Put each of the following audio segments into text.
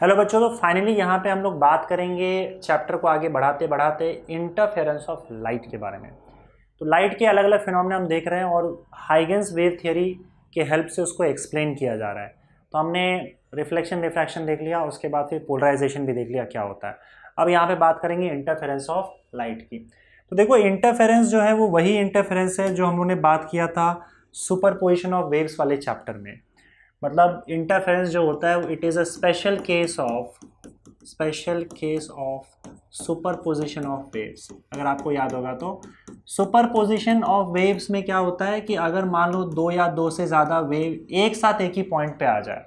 Hello बच्चों, तो finally यहाँ पे हम लोग बात करेंगे चैप्टर को आगे बढ़ाते बढ़ाते इंटरफेरेंस ऑफ लाइट के बारे में। तो लाइट के अलग अलग फिनोमेना हम देख रहे हैं और हाइगन्स वेव थियरी के हेल्प से उसको एक्सप्लेन किया जा रहा है। तो हमने रिफ्लेक्शन रिफ्रैक्शन देख लिया, उसके बाद फिर पोलराइजेशन भी देख लिया क्या होता है। अब यहाँ पे बात करेंगे इंटरफेरेंस ऑफ लाइट की। तो देखो, इंटरफेरेंस जो है वो वही इंटरफेरेंस है जो हम लोगों ने बात किया था सुपरपोजिशन ऑफ वेव्स वाले चैप्टर में। मतलब इंटरफेरेंस जो होता है it is a special case of superposition of waves. अगर आपको याद होगा तो सुपरपोजिशन ऑफ वेव्स में क्या होता है कि अगर मान लो दो या दो से ज़्यादा वेव एक साथ एक ही पॉइंट पे आ जाए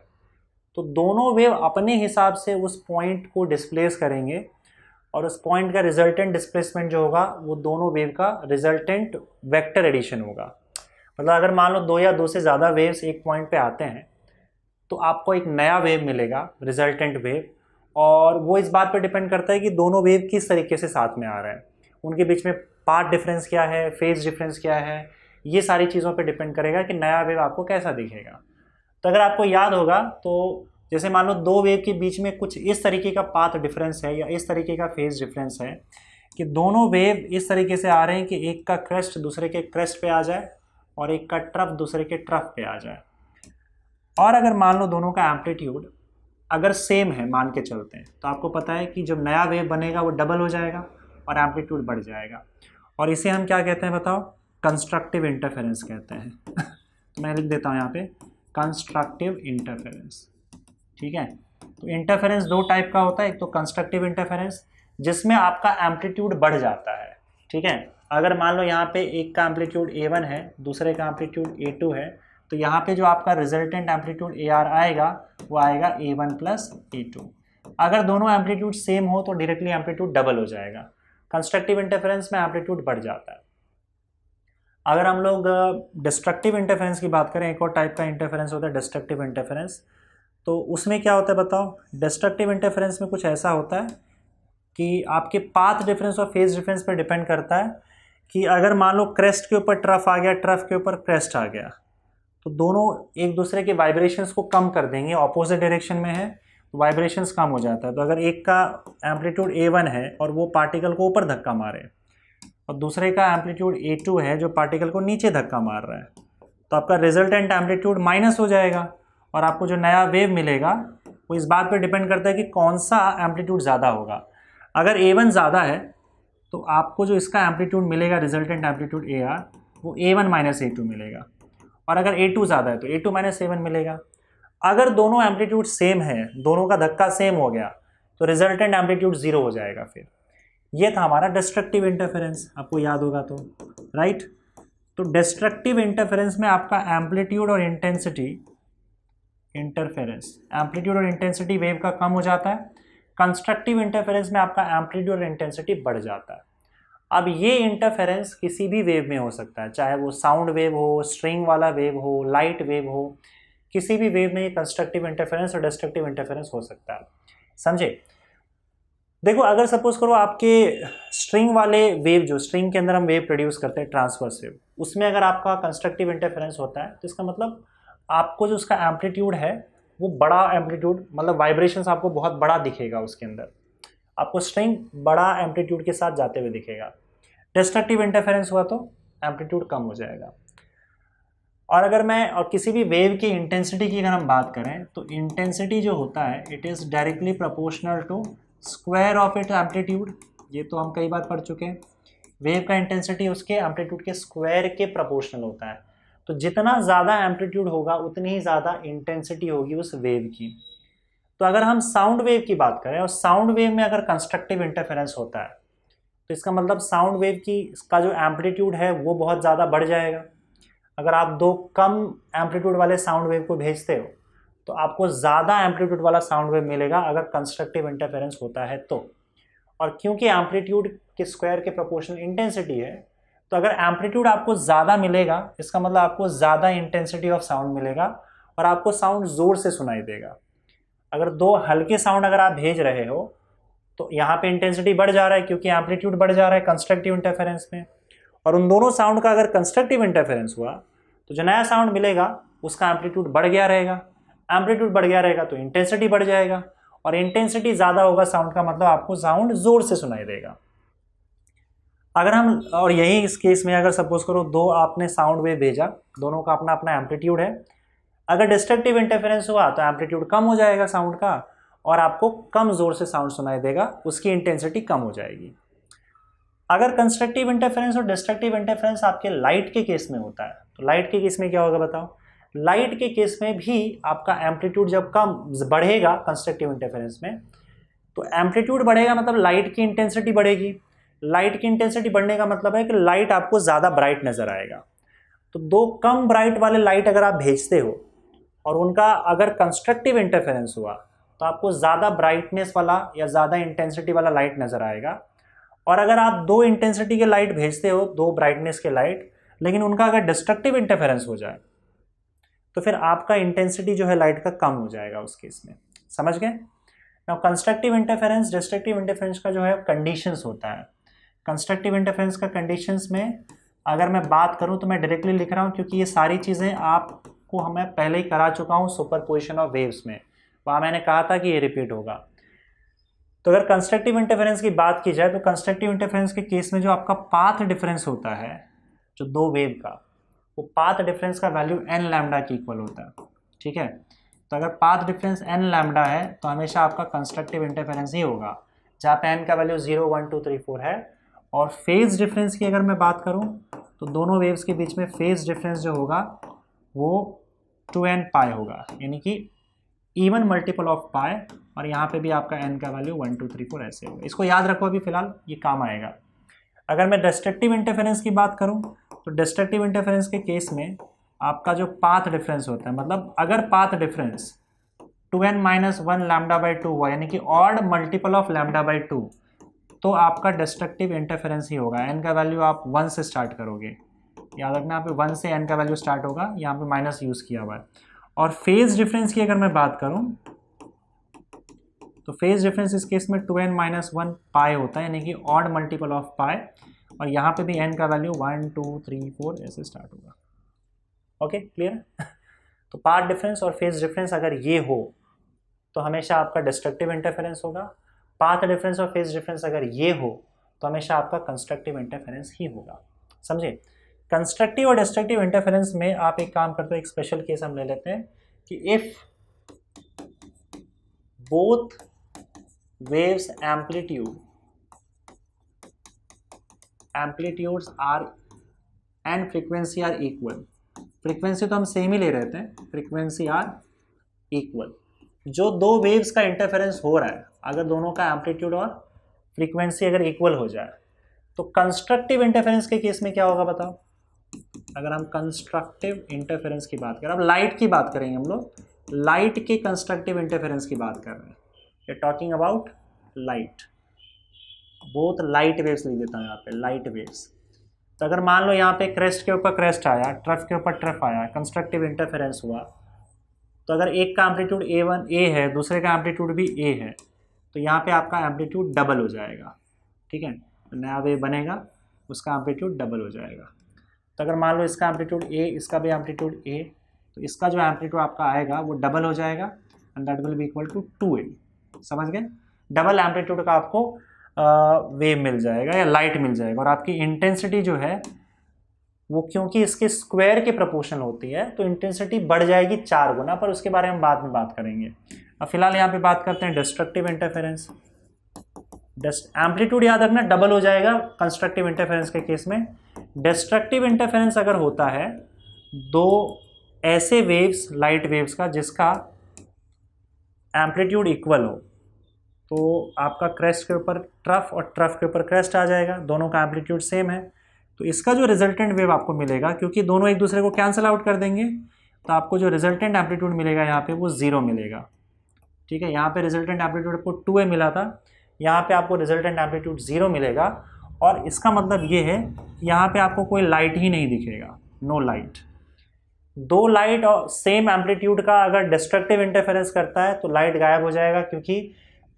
तो दोनों वेव अपने हिसाब से उस पॉइंट को डिस्प्लेस करेंगे और उस पॉइंट का रिजल्टेंट डिस्प्लेसमेंट जो होगा वो दोनों वेव का रिजल्टेंट वेक्टर एडिशन होगा। मतलब अगर मान लो दो या दो से ज़्यादा वेव्स एक पॉइंट पे आते हैं तो आपको एक नया वेव मिलेगा, रिजल्टेंट वेव, और वो इस बात पर डिपेंड करता है कि दोनों वेव किस तरीके से साथ में आ रहे हैं, उनके बीच में पाथ डिफरेंस क्या है, फेज डिफरेंस क्या है, ये सारी चीज़ों पे डिपेंड करेगा कि नया वेव आपको कैसा दिखेगा। तो अगर आपको याद होगा तो जैसे मान लो दो वेव के बीच में कुछ इस तरीके का पाथ डिफरेंस है या इस तरीके का फेज डिफरेंस है कि दोनों वेव इस तरीके से आ रहे हैं कि एक का क्रेस्ट दूसरे के क्रेस्ट पे आ जाए और एक का ट्रफ दूसरे के ट्रफ पे आ जाए। और अगर मान लो दोनों का एम्पलीट्यूड अगर सेम है, मान के चलते हैं, तो आपको पता है कि जब नया वेव बनेगा वो डबल हो जाएगा और एम्पलीट्यूड बढ़ जाएगा। और इसे हम क्या कहते हैं बताओ? कंस्ट्रक्टिव इंटरफेरेंस कहते हैं। तो मैं लिख देता हूँ यहाँ पे कंस्ट्रक्टिव इंटरफेरेंस। ठीक है, तो इंटरफेरेंस दो टाइप का होता है। एक तो कंस्ट्रक्टिव इंटरफेरेंस जिसमें आपका एम्पलीट्यूड बढ़ जाता है। ठीक है, अगर मान लो यहाँ पे एक का एम्पलीट्यूड A1 है, दूसरे का एम्पलीट्यूड A2 है, तो यहाँ पे जो आपका रिजल्टेंट एम्पलीट्यूड AR आएगा वो आएगा A1 प्लस A2। अगर दोनों एम्पलीट्यूड सेम हो तो डायरेक्टली एम्पलीट्यूड डबल हो जाएगा। कंस्ट्रक्टिव इंटरफेरेंस में एम्पलीट्यूड बढ़ जाता है। अगर हम लोग डिस्ट्रक्टिव इंटरफेरेंस की बात करें, एक और टाइप का इंटरफेरेंस होता है डिस्ट्रक्टिव इंटरफेरेंस। तो उसमें क्या होता है बताओ? डिस्ट्रक्टिव इंटरफेरेंस में कुछ ऐसा होता है कि आपके पाथ डिफरेंस और फेज डिफरेंस पर डिपेंड करता है कि अगर मान लो क्रेस्ट के ऊपर ट्रफ आ गया, ट्रफ के ऊपर क्रेस्ट आ गया, तो दोनों एक दूसरे के वाइब्रेशंस को कम कर देंगे। ऑपोजिट डायरेक्शन में है तो वाइब्रेशंस कम हो जाता है। तो अगर एक का एम्पलीट्यूड A1 है और वो पार्टिकल को ऊपर धक्का मारे और दूसरे का एम्पलीट्यूड A2 है जो पार्टिकल को नीचे धक्का मार रहा है, तो आपका रिजल्टेंट एम्पलीट्यूड माइनस हो जाएगा और आपको जो नया वेव मिलेगा वो इस बात पर डिपेंड करता है कि कौन सा एम्पलीट्यूड ज़्यादा होगा। अगर A1 ज़्यादा है तो आपको जो इसका एम्पलीट्यूड मिलेगा, रिजल्टेंट एम्पलीट्यूड AR, वो A1 माइनस A2 मिलेगा। और अगर A2 ज़्यादा है तो A2 माइनस A1 मिलेगा। अगर दोनों एम्पलीट्यूड सेम है, दोनों का धक्का सेम हो गया, तो रिजल्टेंट एम्पलीट्यूड जीरो हो जाएगा। फिर ये था हमारा डिस्ट्रक्टिव इंटरफेरेंस, आपको याद होगा तो, राइट। तो डिस्ट्रक्टिव इंटरफेरेंस में आपका एम्पलीट्यूड और इंटेंसिटी, इंटरफेरेंस एम्पलीट्यूड और इंटेंसिटी वेव का कम हो जाता है। कंस्ट्रक्टिव इंटरफेरेंस में आपका एम्पलीट्यूड और इंटेंसिटी बढ़ जाता है। अब ये इंटरफेरेंस किसी भी वेव में हो सकता है, चाहे वो साउंड वेव हो, स्ट्रिंग वाला वेव हो, लाइट वेव हो, किसी भी वेव में ये कंस्ट्रक्टिव इंटरफेरेंस और डिस्ट्रक्टिव इंटरफेरेंस हो सकता है। समझे? देखो, अगर सपोज करो आपके स्ट्रिंग वाले वेव, जो स्ट्रिंग के अंदर हम वेव प्रोड्यूस करते हैं ट्रांसवर्स वेव, उसमें अगर आपका कंस्ट्रक्टिव इंटरफेरेंस होता है तो इसका मतलब आपको जो उसका एम्पलीट्यूड है वो बड़ा एम्पलीट्यूड, मतलब वाइब्रेशंस आपको बहुत बड़ा दिखेगा, उसके अंदर आपको स्ट्रिंग बड़ा एम्पलीट्यूड के साथ जाते हुए दिखेगा। डिस्ट्रक्टिव इंटरफेरेंस हुआ तो एम्पलीट्यूड कम हो जाएगा। और अगर मैं और किसी भी वेव की इंटेंसिटी की अगर हम बात करें तो इंटेंसिटी जो होता है it is directly proportional to square of it amplitude. ये तो हम कई बार पढ़ चुके हैं। वेव का इंटेंसिटी उसके एम्पलीट्यूड के स्क्वायर के प्रोपोर्शनल होता है। तो जितना ज़्यादा एम्पलीट्यूड होगा उतनी ही ज़्यादा इंटेंसिटी होगी उस वेव की। तो अगर हम साउंड वेव की बात करें और साउंड वेव में अगर कंस्ट्रक्टिव इंटरफेरेंस होता है तो इसका मतलब साउंड वेव की इसका जो एम्पलीट्यूड है वो बहुत ज़्यादा बढ़ जाएगा। अगर आप दो कम एम्पलीट्यूड वाले साउंड वेव को भेजते हो तो आपको ज़्यादा एम्पलीट्यूड वाला साउंड वेव मिलेगा अगर कंस्ट्रक्टिव इंटरफेरेंस होता है तो। और क्योंकि एम्पलीट्यूड के स्क्वायर के प्रोपोर्शनल इंटेंसिटी है, तो अगर एम्पलीट्यूड आपको ज़्यादा मिलेगा इसका मतलब आपको ज़्यादा इंटेंसिटी ऑफ साउंड मिलेगा और आपको साउंड ज़ोर से सुनाई देगा। अगर दो हल्के साउंड अगर आप भेज रहे हो तो यहाँ पे इंटेंसिटी बढ़ जा रहा है क्योंकि एम्पलीट्यूड बढ़ जा रहा है कंस्ट्रक्टिव इंटरफेरेंस में। और उन दोनों साउंड का अगर कंस्ट्रक्टिव इंटरफेरेंस हुआ तो जो नया साउंड मिलेगा उसका एम्पलीट्यूड बढ़ गया रहेगा। एम्पलीट्यूड बढ़ गया रहेगा तो इंटेंसिटी बढ़ जाएगा और इंटेंसिटी ज़्यादा होगा साउंड का मतलब आपको साउंड ज़ोर से सुनाई देगा। अगर हम, और यही इस केस में अगर सपोज करो दो आपने साउंड वेव भेजा, दोनों का अपना अपना एम्पलीट्यूड है, अगर डिस्ट्रक्टिव इंटरफेरेंस हुआ तो एम्पलीट्यूड कम हो जाएगा साउंड का और आपको कम जोर से साउंड सुनाई देगा, उसकी इंटेंसिटी कम हो जाएगी। अगर कंस्ट्रक्टिव इंटरफेरेंस और डिस्ट्रक्टिव इंटरफेरेंस आपके लाइट के केस में होता है, तो लाइट के केस में क्या होगा बताओ? लाइट के केस में भी आपका एम्पलीट्यूड जब कम बढ़ेगा कंस्ट्रक्टिव इंटरफेरेंस में, तो एम्पलीट्यूड बढ़ेगा मतलब लाइट की इंटेंसिटी बढ़ेगी। लाइट की इंटेंसिटी बढ़ने का मतलब है कि लाइट आपको ज़्यादा ब्राइट नजर आएगा। तो दो कम ब्राइट वाले लाइट अगर आप भेजते हो और उनका अगर कंस्ट्रक्टिव इंटरफेरेंस हुआ तो आपको ज़्यादा ब्राइटनेस वाला या ज़्यादा इंटेंसिटी वाला लाइट नज़र आएगा। और अगर आप दो इंटेंसिटी के लाइट भेजते हो, दो ब्राइटनेस के लाइट, लेकिन उनका अगर डिस्ट्रक्टिव इंटरफेरेंस हो जाए तो फिर आपका इंटेंसिटी जो है लाइट का कम हो जाएगा उस केस में। समझ गए? Now constructive interference, destructive interference का जो है कंडीशंस होता है। कंस्ट्रक्टिव इंटरफेरेंस का कंडीशंस में अगर मैं बात करूं तो मैं डायरेक्टली लिख रहा हूं क्योंकि ये सारी चीज़ें आपको मैं पहले ही करा चुका हूं सुपरपोजिशन ऑफ वेव्स में, वहाँ मैंने कहा था कि ये रिपीट होगा। तो अगर कंस्ट्रक्टिव इंटरफेरेंस की बात की जाए तो कंस्ट्रक्टिव इंटरफेरेंस के केस में जो आपका पाथ डिफरेंस होता है जो दो वेव का, वो पाथ डिफरेंस का वैल्यू n लैम्डा के इक्वल होता है। ठीक है, तो अगर पाथ डिफरेंस n लैम्डा है तो हमेशा आपका कंस्ट्रक्टिव इंटरफेरेंस ही होगा, जहाँ पे n का वैल्यू 0, 1, 2, 3, 4 है। और फेज डिफरेंस की अगर मैं बात करूँ तो दोनों वेव्स के बीच में फेज डिफरेंस जो होगा वो 2n पाई होगा, यानी कि इवन मल्टीपल ऑफ पाई, और यहाँ पे भी आपका n का वैल्यू 1, 2, 3, 4 ऐसे होगा। इसको याद रखो, अभी फिलहाल ये काम आएगा। अगर मैं डिस्ट्रक्टिव इंटरफेरेंस की बात करूँ तो डिस्ट्रक्टिव इंटरफेरेंस के केस में आपका जो पाथ डिफरेंस होता है, मतलब अगर path difference 2n-1 lambda by 2 हुआ, यानी कि odd multiple of lambda by 2, तो आपका डिस्ट्रक्टिव इंटरफेरेंस ही होगा। n का वैल्यू आप 1 से स्टार्ट करोगे, याद रखना यहाँ पे 1 से n का वैल्यू स्टार्ट होगा, यहाँ पे माइनस यूज़ किया हुआ है। और फेज डिफरेंस की अगर मैं बात करूँ तो फेज डिफरेंस इस केस में 2n-1 पाई होता है, यानी कि ऑड मल्टीपल ऑफ पाई, और यहाँ पे भी n का वैल्यू 1, 2, 3, 4 ऐसे स्टार्ट होगा। Okay, clear? तो पाथ डिफरेंस और फेज डिफरेंस अगर ये हो तो हमेशा आपका डिस्ट्रक्टिव इंटरफेरेंस होगा। पाथ डिफरेंस और फेज डिफरेंस अगर ये हो तो हमेशा आपका कंस्ट्रक्टिव इंटरफेरेंस ही होगा। समझे? कंस्ट्रक्टिव और डिस्ट्रक्टिव इंटरफेरेंस में आप एक काम करते हो, एक स्पेशल केस हम ले लेते हैं कि if both waves amplitudes are and frequency are equal. Frequency तो हम सेम ही ले रहे थे, फ्रीक्वेंसी आर इक्वल। जो दो वेव्स का इंटरफेरेंस हो रहा है, अगर दोनों का एम्पलीट्यूड और फ्रीक्वेंसी अगर इक्वल हो जाए तो कंस्ट्रक्टिव इंटरफेरेंस के केस में क्या होगा बताओ? अगर हम कंस्ट्रक्टिव इंटरफेरेंस की बात करें, अब लाइट की बात करेंगे हम लोग, लाइट के कंस्ट्रक्टिव इंटरफेरेंस की बात कर रहे हैं, we are talking about light. Both light waves लिख देता हूँ यहाँ पे, लाइट वेव्स। तो अगर मान लो यहाँ पे क्रेस्ट के ऊपर क्रेस्ट आया, ट्रफ के ऊपर ट्रफ आया, कंस्ट्रक्टिव इंटरफेरेंस हुआ, तो अगर एक का एम्पलीट्यूड A है, दूसरे का एम्पलीट्यूड भी A है, तो यहाँ पे आपका एम्पलीट्यूड डबल हो जाएगा। ठीक है, तो नया वेव बनेगा, उसका एम्पलीट्यूड डबल हो जाएगा। तो अगर मान लो इसका एम्पलीट्यूड A, इसका भी एम्पलीट्यूड A, तो इसका जो एम्पलीट्यूड आपका आएगा वो डबल हो जाएगा, and that will be equal to 2A। समझ गए? डबल एम्पलीट्यूड का आपको वेव मिल जाएगा या लाइट मिल जाएगा, और आपकी इंटेंसिटी जो है वो क्योंकि इसके स्क्वायर के प्रोपोर्शनल होती है तो इंटेंसिटी बढ़ जाएगी 4 गुना, पर उसके बारे में बाद में बात करेंगे। अब फिलहाल यहाँ पे बात करते हैं डिस्ट्रक्टिव इंटरफेरेंस। एम्पलीट्यूड याद रखना डबल हो जाएगा कंस्ट्रक्टिव इंटरफेरेंस के केस में। डिस्ट्रक्टिव इंटरफेरेंस अगर होता है दो ऐसे वेव्स, लाइट वेव्स का, जिसका एम्पलीट्यूड इक्वल हो, तो आपका क्रेस्ट के ऊपर ट्रफ और ट्रफ के ऊपर क्रेस्ट आ जाएगा, दोनों का एम्पलीट्यूड सेम है, तो इसका जो रिजल्टेंट वेव आपको मिलेगा, क्योंकि दोनों एक दूसरे को कैंसिल आउट कर देंगे, तो आपको जो रिजल्टेंट एम्पलीट्यूड मिलेगा यहाँ पे वो 0 मिलेगा। ठीक है, यहाँ पे रिजल्टेंट एम्पलीट्यूड आपको 2A मिला था, यहाँ पे आपको रिजल्टेंट एम्पलीट्यूड 0 मिलेगा, और इसका मतलब ये है यहाँ पे आपको कोई लाइट ही नहीं दिखेगा, नो लाइट। दो लाइट और सेम एम्पलीट्यूड का अगर डिस्ट्रक्टिव इंटरफेरेंस करता है तो लाइट गायब हो जाएगा, क्योंकि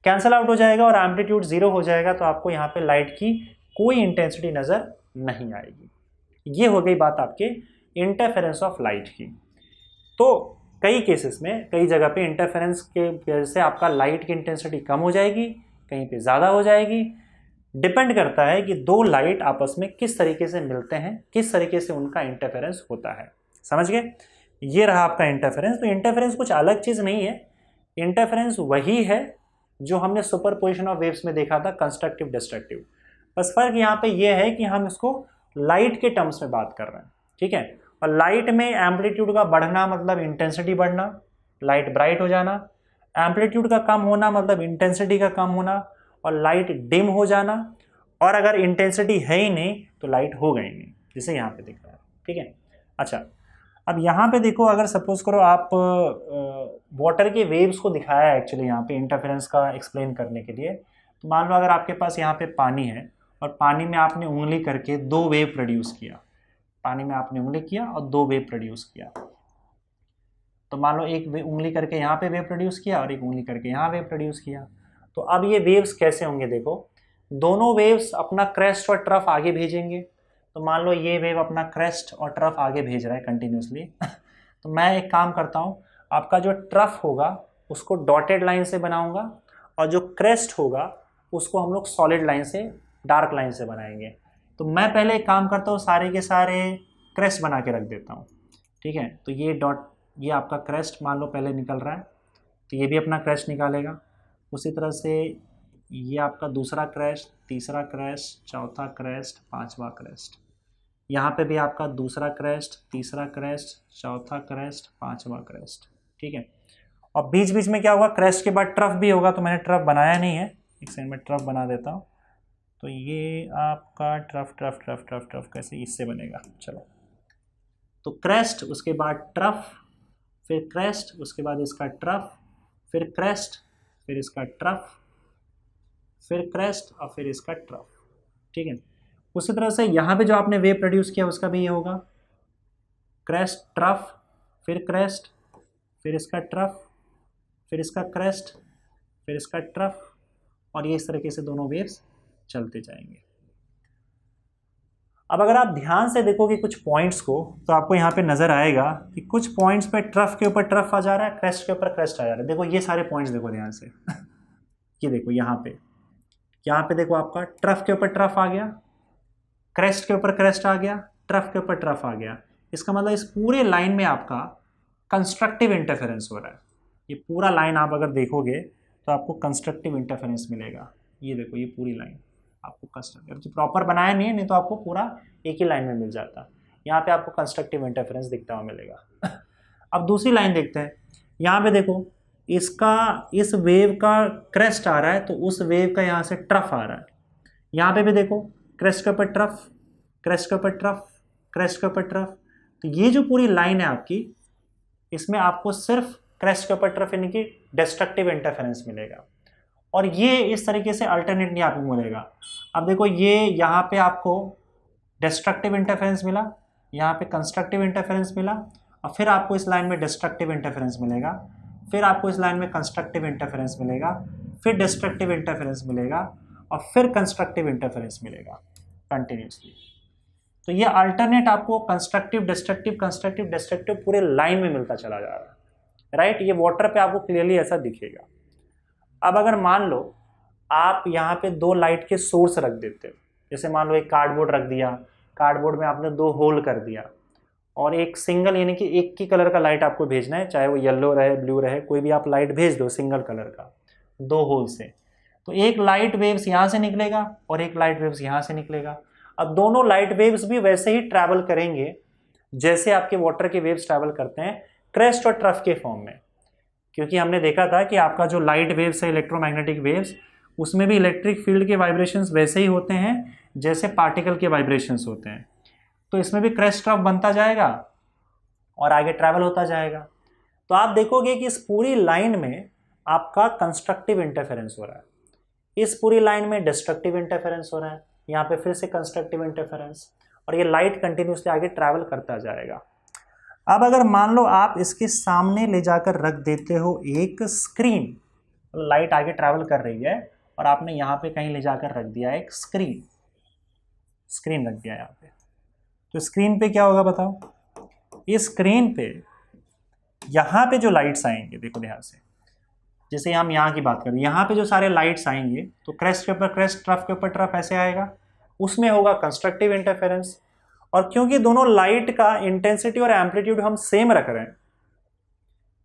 कैंसिल आउट हो जाएगा और एम्पलीट्यूड 0 हो जाएगा, तो आपको यहाँ पे लाइट की कोई इंटेंसिटी नज़र नहीं आएगी। ये हो गई बात आपके इंटरफेरेंस ऑफ लाइट की। तो कई केसेस में कई जगह पे इंटरफेरेंस के वजह से आपका लाइट की इंटेंसिटी कम हो जाएगी, कहीं पे ज़्यादा हो जाएगी। डिपेंड करता है कि दो लाइट आपस में किस तरीके से मिलते हैं, किस तरीके से उनका इंटरफेरेंस होता है। समझ गए? ये रहा आपका इंटरफेरेंस। तो इंटरफेरेंस कुछ अलग चीज़ नहीं है, इंटरफेरेंस वही है जो हमने सुपरपोजिशन ऑफ वेव्स में देखा था, कंस्ट्रक्टिव डिस्ट्रक्टिव। बस फर्क यहाँ पे ये है कि हम इसको लाइट के टर्म्स में बात कर रहे हैं, ठीक है। और लाइट में एम्पलीट्यूड का बढ़ना मतलब इंटेंसिटी बढ़ना, लाइट ब्राइट हो जाना। एम्पलीट्यूड का कम होना मतलब इंटेंसिटी का कम होना, और लाइट डिम हो जाना। और अगर इंटेंसिटी है ही नहीं तो लाइट होगा ही नहीं, जैसे यहाँ पे दिख रहा है, ठीक है। अच्छा, अब यहाँ पे देखो, अगर सपोज करो आप वाटर के वेव्स को दिखाया है एक्चुअली यहाँ पे इंटरफेरेंस का एक्सप्लेन करने के लिए। तो मान लो अगर आपके पास यहाँ पे पानी है और पानी में आपने उंगली करके दो वेव प्रोड्यूस किया, पानी में आपने उंगली किया और दो वेव प्रोड्यूस किया। तो मान लो एक उंगली करके यहाँ पे वेव प्रोड्यूस किया और एक उंगली करके यहाँ वेव प्रोड्यूस किया। तो अब ये वेव्स कैसे होंगे, देखो दोनों वेव्स अपना क्रेस्ट और ट्रफ आगे भेजेंगे। तो मान लो ये वेव अपना क्रेस्ट और ट्रफ आगे भेज रहा है कंटिन्यूसली। तो मैं एक काम करता हूँ, आपका जो ट्रफ होगा उसको डॉटेड लाइन से बनाऊंगा और जो क्रेस्ट होगा उसको हम लोग सॉलिड लाइन से, डार्क लाइन से बनाएंगे। तो मैं पहले एक काम करता हूँ, सारे के सारे क्रेस्ट बना के रख देता हूँ, ठीक है। तो ये आपका क्रेस्ट मान लो पहले निकल रहा है, तो ये भी अपना क्रेस्ट निकालेगा। उसी तरह से ये आपका दूसरा क्रेस्ट, तीसरा क्रेस्ट, चौथा क्रेस्ट, पांचवा क्रेस्ट। यहाँ पे भी आपका दूसरा क्रेस्ट, तीसरा क्रेस्ट, चौथा क्रेस्ट, पांचवा क्रेस्ट, ठीक है। और बीच बीच में क्या होगा, क्रेस्ट के बाद ट्रफ भी होगा। तो मैंने ट्रफ बनाया नहीं है, एक सेकंड में ट्रफ बना देता हूँ। तो ये आपका trough trough trough trough trough कैसे इससे बनेगा, चलो। तो क्रेस्ट, उसके बाद ट्रफ, फिर क्रेस्ट, उसके बाद इसका ट्रफ, फिर क्रेस्ट, फिर इसका ट्रफ, फिर क्रेस्ट और फिर इसका ट्रफ, ठीक है। उसी तरह से यहाँ पे जो आपने वेव प्रोड्यूस किया उसका भी ये होगा, क्रेस्ट ट्रफ, फिर क्रेस्ट, फिर इसका ट्रफ, फिर इसका क्रेस्ट, फिर इसका ट्रफ, और ये इस तरीके से दोनों वेव्स चलते जाएंगे। अब अगर आप ध्यान से देखोगे कुछ पॉइंट्स को, तो आपको यहाँ पे नजर आएगा कि कुछ पॉइंट्स पे ट्रफ के ऊपर ट्रफ आ जा रहा है, क्रेस्ट के ऊपर क्रेस्ट आ जा रहा है। देखो ये सारे पॉइंट्स देखो ध्यान से। ये देखो यहाँ पे देखो आपका ट्रफ के ऊपर ट्रफ आ गया, क्रेस्ट के ऊपर क्रेस्ट आ गया, ट्रफ के ऊपर ट्रफ आ गया। इसका मतलब इस पूरे लाइन में आपका कंस्ट्रक्टिव इंटरफेरेंस हो रहा है। ये पूरा लाइन आप अगर देखोगे तो आपको कंस्ट्रक्टिव इंटरफेरेंस मिलेगा। ये देखो ये पूरी लाइन आपको कंस्ट्रक्टिव, प्रॉपर बनाया नहीं तो आपको पूरा एक ही लाइन में मिल जाता। यहाँ पे आपको कंस्ट्रक्टिव इंटरफेरेंस दिखता हुआ मिलेगा। अब दूसरी लाइन देखते हैं। यहाँ पे देखो, इस वेव का क्रेस्ट आ रहा है तो उस वेव का यहाँ से ट्रफ आ रहा है। यहाँ पे भी देखो, क्रेस्ट के ऊपर ट्रफ, क्रेस्ट के ऊपर ट्रफ, क्रेस्ट के ऊपर ट्रफ। तो ये जो पूरी लाइन है आपकी, इसमें आपको सिर्फ क्रेस्ट के ऊपर ट्रफ यानी कि डिस्ट्रक्टिव इंटरफेरेंस मिलेगा, और ये इस तरीके से अल्टरनेट नहीं आपको मिलेगा। अब देखो ये यहाँ पे आपको डिस्ट्रक्टिव इंटरफेरेंस मिला, यहाँ पे कंस्ट्रक्टिव इंटरफेरेंस मिला, और फिर आपको इस लाइन में डिस्ट्रक्टिव इंटरफेरेंस मिलेगा, फिर आपको इस लाइन में कंस्ट्रक्टिव इंटरफेरेंस मिलेगा, फिर डिस्ट्रक्टिव इंटरफेरेंस मिलेगा, और फिर कंस्ट्रक्टिव इंटरफेरेंस मिलेगा कंटिन्यूसली। तो ये अल्टरनेट आपको कंस्ट्रक्टिव डिस्ट्रक्टिव पूरे लाइन में मिलता चला जा रहा है, राइट। ये वाटर पे आपको क्लियरली ऐसा दिखेगा। अब अगर मान लो आप यहाँ पे दो लाइट के सोर्स रख देते हो, जैसे मान लो एक कार्डबोर्ड रख दिया, कार्डबोर्ड में आपने दो होल कर दिया, और एक सिंगल यानी कि एक ही कलर का लाइट आपको भेजना है, चाहे वो येलो रहे ब्लू रहे, कोई भी आप लाइट भेज दो सिंगल कलर का दो होल से। तो एक लाइट वेव्स यहाँ से निकलेगा और एक लाइट वेव्स यहाँ से निकलेगा। अब दोनों लाइट वेव्स भी वैसे ही ट्रैवल करेंगे जैसे आपके वाटर के वेव्स ट्रैवल करते हैं, क्रेस्ट और ट्रफ के फॉर्म में। क्योंकि हमने देखा था कि आपका जो लाइट वेव्स है, इलेक्ट्रोमैग्नेटिक वेव्स, उसमें भी इलेक्ट्रिक फील्ड के वाइब्रेशंस वैसे ही होते हैं जैसे पार्टिकल के वाइब्रेशंस होते हैं। तो इसमें भी क्रेस्ट ट्रफ बनता जाएगा और आगे ट्रैवल होता जाएगा। तो आप देखोगे कि इस पूरी लाइन में आपका कंस्ट्रक्टिव इंटरफेरेंस हो रहा है, इस पूरी लाइन में डिस्ट्रक्टिव इंटरफेरेंस हो रहा है, यहाँ पे फिर से कंस्ट्रक्टिव इंटरफेरेंस, और ये लाइट कंटिन्यूसली आगे ट्रैवल करता जाएगा। अब अगर मान लो आप इसके सामने ले जाकर रख देते हो एक स्क्रीन, लाइट आगे ट्रैवल कर रही है और आपने यहाँ पे कहीं ले जाकर रख दिया एक स्क्रीन रख दिया यहाँ पे, तो स्क्रीन पे क्या होगा बताओ। इस स्क्रीन पे यहाँ पे जो लाइट्स आएंगे, देखो ध्यान से, जैसे हम यहाँ की बात करें, यहाँ पे जो सारे लाइट्स आएंगे तो क्रेस्ट के ऊपर क्रेस्ट, ट्रफ के ऊपर ट्रफ ऐसे आएगा, उसमें होगा कंस्ट्रक्टिव इंटरफेरेंस। और क्योंकि दोनों लाइट का इंटेंसिटी और एम्पलीट्यूड हम सेम रख रहे हैं,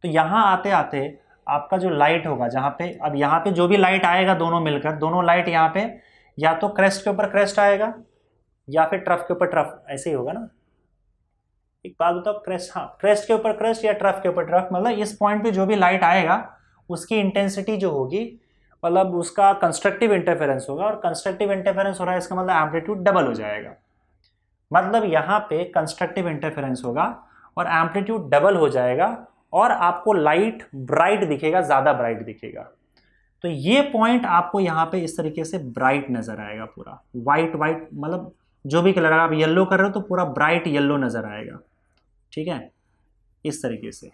तो यहाँ आते आते आपका जो लाइट होगा, जहाँ पे अब यहाँ पे जो भी लाइट आएगा दोनों मिलकर, दोनों लाइट यहाँ पे या तो क्रेस्ट के ऊपर क्रेस्ट आएगा या फिर ट्रफ के ऊपर ट्रफ, ऐसे ही होगा ना। एक बात बताओ, क्रेस्ट, हाँ क्रेस्ट के ऊपर क्रेस्ट या ट्रफ के ऊपर ट्रफ, मतलब इस पॉइंट पे जो भी लाइट आएगा उसकी इंटेंसिटी जो होगी, मतलब उसका कंस्ट्रक्टिव इंटरफेरेंस होगा, और कंस्ट्रक्टिव इंटरफेरेंस हो रहा है इसका मतलब एम्पलीट्यूड डबल हो जाएगा। मतलब यहाँ पे कंस्ट्रक्टिव इंटरफेरेंस होगा और एम्पलीट्यूड डबल हो जाएगा और आपको लाइट ब्राइट दिखेगा, ज़्यादा ब्राइट दिखेगा। तो ये पॉइंट आपको यहाँ पे इस तरीके से ब्राइट नज़र आएगा, पूरा वाइट वाइट, मतलब जो भी कलर आप येलो कर रहे हो तो पूरा ब्राइट येलो नज़र आएगा, ठीक है। इस तरीके से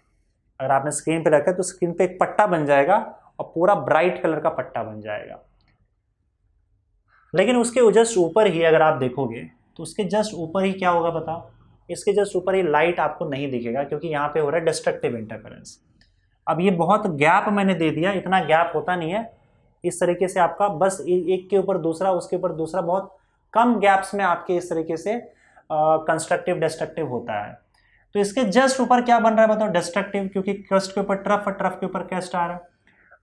अगर आपने स्क्रीन पे रखा है तो स्क्रीन पे एक पट्टा बन जाएगा और पूरा ब्राइट कलर का पट्टा बन जाएगा। लेकिन उसके जस्ट ऊपर ही अगर आप देखोगे तो उसके जस्ट ऊपर ही क्या होगा बताओ, इसके जस्ट ऊपर ही लाइट आपको नहीं दिखेगा, क्योंकि यहाँ पे हो रहा है डिस्ट्रक्टिव इंटरफेरेंस। अब ये बहुत गैप मैंने दे दिया, इतना गैप होता नहीं है, इस तरीके से आपका बस एक के ऊपर दूसरा, उसके ऊपर दूसरा, बहुत कम गैप्स में आपके इस तरीके से कंस्ट्रक्टिव डिस्ट्रक्टिव होता है। तो इसके जस्ट ऊपर क्या बन रहा है बताओ, डिस्ट्रक्टिव, क्योंकि क्रेस्ट के ऊपर ट्रफ और ट्रफ के ऊपर क्रेस्ट आ रहा है।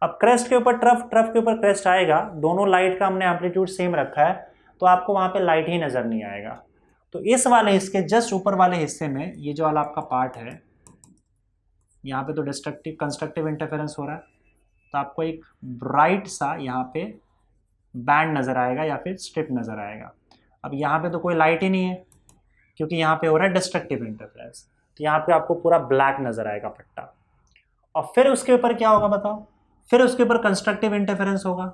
अब क्रेस्ट के ऊपर ट्रफ, ट्रफ के ऊपर क्रेस्ट आएगा, दोनों लाइट का हमने एम्पलीट्यूड सेम रखा है, तो आपको वहां पे लाइट ही नजर नहीं आएगा। तो इस वाले हिस्से, जस्ट ऊपर वाले हिस्से में ये जो वाला आपका पार्ट है, यहाँ पे तो डिस्ट्रक्टिव कंस्ट्रक्टिव इंटरफेरेंस हो रहा है, तो आपको एक ब्राइट सा यहाँ पे बैंड नजर आएगा या फिर स्ट्रिप नजर आएगा। अब यहाँ पे तो कोई लाइट ही नहीं है, क्योंकि यहाँ पे हो रहा है डिस्ट्रक्टिव इंटरफेरेंस, तो यहाँ पे आपको पूरा ब्लैक नजर आएगा पट्टा। और फिर उसके ऊपर क्या होगा बताओ, फिर उसके ऊपर कंस्ट्रक्टिव इंटरफेरेंस होगा,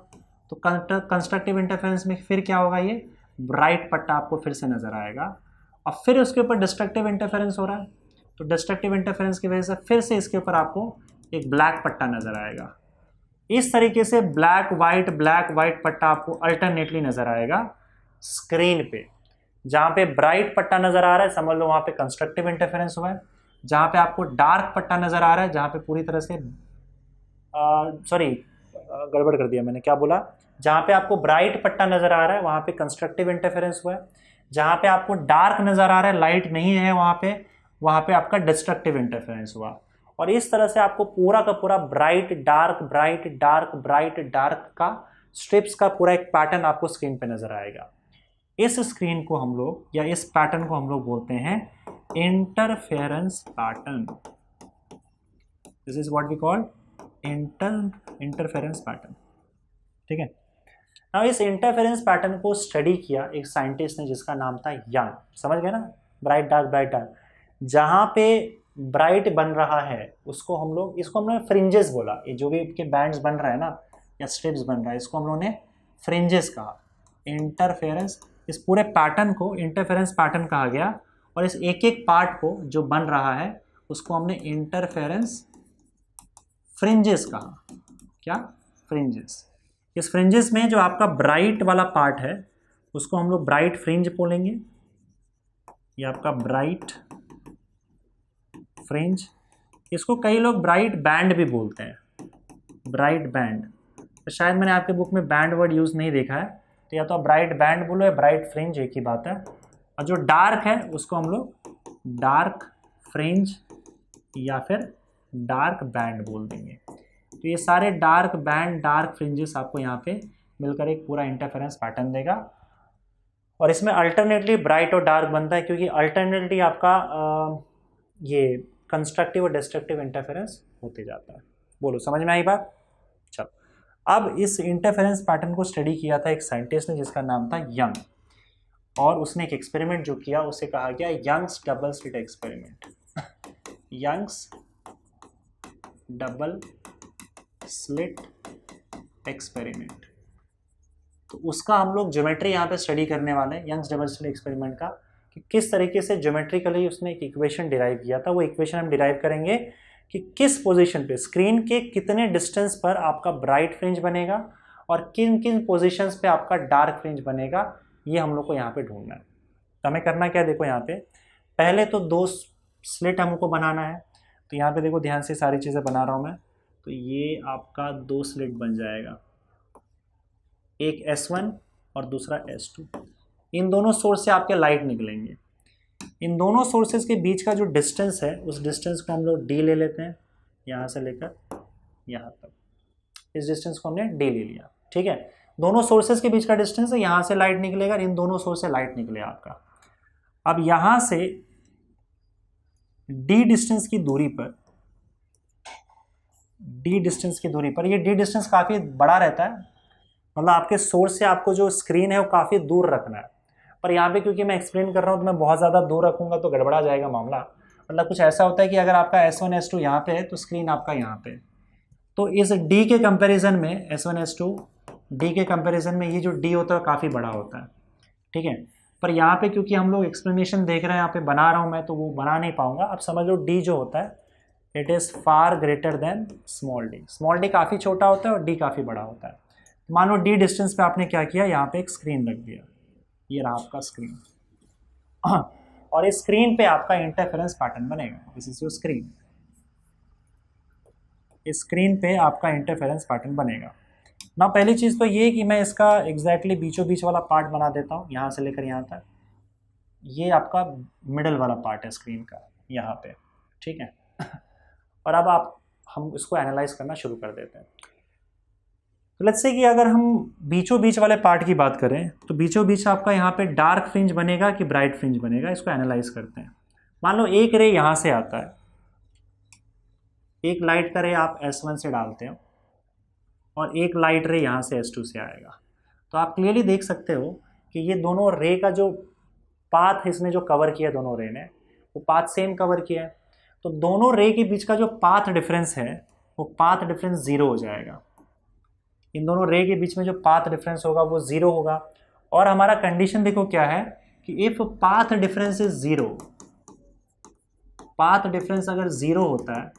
तो कंस्ट्रक्टिव इंटरफेरेंस में फिर क्या होगा, ये ब्राइट पट्टा आपको फिर से नजर आएगा। और फिर उसके ऊपर डिस्ट्रक्टिव इंटरफेरेंस हो रहा है, तो डिस्ट्रक्टिव इंटरफेरेंस की वजह से फिर से इसके ऊपर आपको एक ब्लैक पट्टा नजर आएगा। इस तरीके से ब्लैक वाइट पट्टा आपको अल्टरनेटली नजर आएगा स्क्रीन पे। जहाँ पे ब्राइट पट्टा नजर आ रहा है समझ लो वहाँ पे कंस्ट्रक्टिव इंटरफेरेंस हुआ है, जहाँ पे आपको डार्क पट्टा नजर आ रहा है, जहाँ पे पूरी तरह से सॉरी गड़बड़ कर दिया मैंने, क्या बोला, जहाँ पे आपको ब्राइट पट्टा नजर आ रहा है वहाँ पे कंस्ट्रक्टिव इंटरफेरेंस हुआ है, जहाँ पे आपको डार्क नजर आ रहा है, लाइट नहीं है वहाँ पे आपका डिस्ट्रक्टिव इंटरफेरेंस हुआ। और इस तरह से आपको पूरा का पूरा ब्राइट डार्क का स्ट्रिप्स का पूरा एक पैटर्न आपको स्क्रीन पे नजर आएगा। इस स्क्रीन को हम लोग, या इस पैटर्न को हम लोग बोलते हैं interference pattern. This is what we call interference pattern, ठीक है। ना इस इंटरफेरेंस पैटर्न को स्टडी किया एक साइंटिस्ट ने जिसका नाम था यंग, समझ गए ना, ब्राइट डार्क। जहाँ पे ब्राइट बन रहा है उसको हम लोग, इसको हमने फ्रिंजेस बोला, ये जो भी के बैंड्स बन रहा है ना या स्ट्रिप्स बन रहा है, इसको हम लोगों ने फ्रिंजेस कहा। इंटरफेरेंस, इस पूरे पैटर्न को इंटरफेरेंस पैटर्न कहा गया, और इस एक एक पार्ट को जो बन रहा है उसको हमने इंटरफेरेंस फ्रिंजेस कहा। क्या? फ्रिंजेस। इस फ्रिंजेस में जो आपका ब्राइट वाला पार्ट है उसको हम लोग ब्राइट फ्रिंज बोलेंगे, ये आपका ब्राइट फ्रिंज। इसको कई लोग ब्राइट बैंड भी बोलते हैं, ब्राइट बैंड। तो शायद मैंने आपके बुक में बैंड वर्ड यूज़ नहीं देखा है, तो या तो आप ब्राइट बैंड बोलो या ब्राइट फ्रिंज, एक ही बात है। और जो डार्क है उसको हम लोग डार्क फ्रिंज या फिर डार्क बैंड बोल देंगे। तो ये सारे डार्क बैंड, डार्क फ्रिंजेस आपको यहाँ पे मिलकर एक पूरा इंटरफेरेंस पैटर्न देगा। और इसमें अल्टरनेटली ब्राइट और डार्क बनता है, क्योंकि अल्टरनेटली आपका ये कंस्ट्रक्टिव और डिस्ट्रक्टिव इंटरफेरेंस होते जाता है। बोलो समझ में आई बात? चलो, अब इस इंटरफेरेंस पैटर्न को स्टडी किया था एक साइंटिस्ट ने जिसका नाम था यंग, और उसने एक एक्सपेरिमेंट जो किया उसे कहा गया Young's double slit experiment. Young's double slit experiment, तो उसका हम लोग ज्योमेट्री यहाँ पे स्टडी करने वाले हैं, यंग्स डबल स्लिट एक्सपेरिमेंट का, कि किस तरीके से ज्योमेट्रिकली उसने एक इक्वेशन डिराइव किया था। वो इक्वेशन हम डिराइव करेंगे कि किस पोजीशन पे, स्क्रीन के कितने डिस्टेंस पर आपका ब्राइट फ्रिंज बनेगा और किन किन पोजीशंस पे आपका डार्क फ्रिंज बनेगा, ये हम लोग को यहाँ पे ढूंढना है। तो हमें करना क्या है, देखो यहाँ पे पहले तो 2 स्लिट हमको बनाना है। तो यहाँ पे देखो ध्यान से सारी चीज़ें बना रहा हूँ मैं। तो ये आपका 2 स्लिट बन जाएगा, एक S1 और दूसरा S2। इन दोनों सोर्स से आपके लाइट निकलेंगे। इन दोनों सोर्सेज के बीच का जो डिस्टेंस है उस डिस्टेंस को हम लोग D ले लेते हैं, यहाँ से लेकर यहाँ तक। इस डिस्टेंस को हमने D ले लिया, ठीक है। दोनों सोर्सेज के बीच का डिस्टेंस है, यहाँ से लाइट निकलेगा, इन दोनों सोर्स से लाइट निकलेगा आपका। अब यहाँ से D डिस्टेंस की दूरी पर, D डिस्टेंस की दूरी पर, ये D डिस्टेंस काफ़ी बड़ा रहता है, मतलब आपके सोर्स से आपको जो स्क्रीन है वो काफ़ी दूर रखना है। पर यहाँ पे क्योंकि मैं एक्सप्लेन कर रहा हूँ तो मैं बहुत ज़्यादा दूर रखूँगा तो गड़बड़ा जाएगा मामला। मतलब कुछ ऐसा होता है कि अगर आपका S1 S2 यहाँ पे है तो स्क्रीन आपका यहाँ पे, तो इस D के कंपैरिजन में S1 S2 D के कंपैरिजन में ये जो D होता है काफ़ी बड़ा होता है, ठीक है। पर यहाँ पे क्योंकि हम लोग एक्सप्लेनेशन देख रहे हैं, यहाँ पे बना रहा हूँ मैं, तो वो बना नहीं पाऊँगा। अब समझ लो D जो होता है it is far greater than small d। Small d काफ़ी छोटा होता है और D काफ़ी बड़ा होता है। मान लो D डिस्टेंस पे आपने क्या किया, यहाँ पे एक स्क्रीन रख दिया, ये रहा आपका स्क्रीन, और इस स्क्रीन पे आपका इंटरफेरेंस पैटर्न बनेगा। This is your screen. इस स्क्रीन पे आपका इंटरफेरेंस पैटर्न बनेगा ना। पहली चीज़ तो ये कि मैं इसका एग्जैक्टली बीचों बीच वाला पार्ट बना देता हूँ, यहाँ से लेकर यहाँ तक। ये आपका मिडल वाला पार्ट है स्क्रीन का, यहाँ पे, ठीक है। और अब हम इसको एनालाइज करना शुरू कर देते हैं। तो लेट्स से कि अगर हम बीचों बीच वाले पार्ट की बात करें तो बीचों बीच आपका यहाँ पे डार्क फ्रिंज बनेगा कि ब्राइट फ्रिंज बनेगा, इसको एनालाइज करते हैं। मान लो एक रे यहाँ से आता है, एक लाइट का रे आप S1 से डालते हो और एक लाइट रे यहाँ से S2 से आएगा। तो आप क्लियरली देख सकते हो कि ये दोनों रे का जो पाथ इसने जो कवर किया, दोनों रे ने वो पाथ सेम कवर किया है। तो दोनों रे के बीच का जो पाथ डिफरेंस है वो पाथ डिफरेंस 0 हो जाएगा। इन दोनों रे के बीच में जो पाथ डिफरेंस होगा वो 0 होगा। और हमारा कंडीशन देखो क्या है कि if path difference is 0, path difference अगर 0 होता है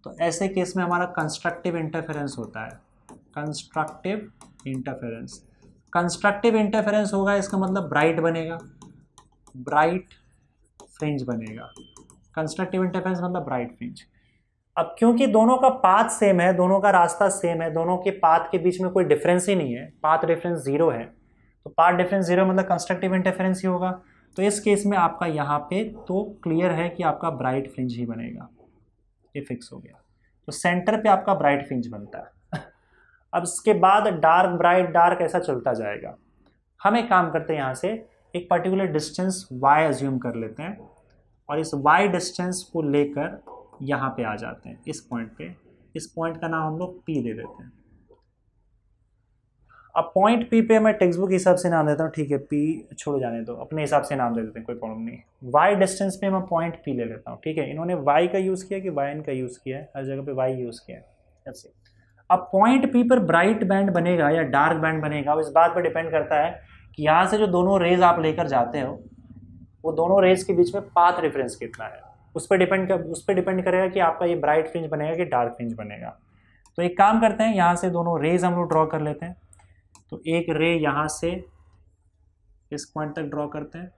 तो ऐसे केस में हमारा कंस्ट्रक्टिव इंटरफेरेंस होता है। कंस्ट्रक्टिव इंटरफेरेंस, कंस्ट्रक्टिव इंटरफेरेंस होगा, इसका मतलब ब्राइट बनेगा, ब्राइट फ्रिंज बनेगा। कंस्ट्रक्टिव इंटरफेरेंस मतलब ब्राइट फ्रिंज। अब क्योंकि दोनों का पाथ सेम है, दोनों का रास्ता सेम है, दोनों के पाथ के बीच में कोई डिफरेंस ही नहीं है, पाथ डिफरेंस 0 है, तो पाथ डिफरेंस 0 मतलब कंस्ट्रक्टिव इंटरफेरेंस ही होगा। तो इस केस में आपका यहाँ पे तो क्लियर है कि आपका ब्राइट फ्रिंज ही बनेगा, ये फिक्स हो गया। तो सेंटर पे आपका ब्राइट फ्रिंज बनता है। अब इसके बाद डार्क ब्राइट डार्क ऐसा चलता जाएगा। हम एक काम करते हैं, यहाँ से एक पर्टिकुलर डिस्टेंस y अज्यूम कर लेते हैं और इस y डिस्टेंस को लेकर यहाँ पे आ जाते हैं, इस पॉइंट पे। इस पॉइंट का नाम हम लोग P दे देते हैं। अब पॉइंट P पे मैं टेक्स्ट बुक हिसाब से नाम देता हूँ, ठीक है, P छोड़ जाने दो, अपने हिसाब से नाम दे देते हैं, कोई प्रॉब्लम नहीं। y डिस्टेंस पे मैं पॉइंट P ले लेता हूँ, ठीक है। इन्होंने y का यूज़ किया कि yn का यूज़ किया है, हर जगह पे y यूज़ किया है, ऐसे। अब पॉइंट P पर ब्राइट बैंड बनेगा या डार्क बैंड बनेगा, वो इस बात पर डिपेंड करता है कि यहाँ से जो दोनों रेज आप लेकर जाते हो वो दोनों रेज के बीच में पाथ डिफरेंस कितना है, उस पर डिपेंड करेगा कि आपका ये ब्राइट फ्रिंज बनेगा कि डार्क फ्रिंज बनेगा। तो एक काम करते हैं, यहाँ से दोनों रेज हम लोग ड्रॉ कर लेते हैं। तो एक रे यहाँ से इस पॉइंट तक ड्रॉ करते हैं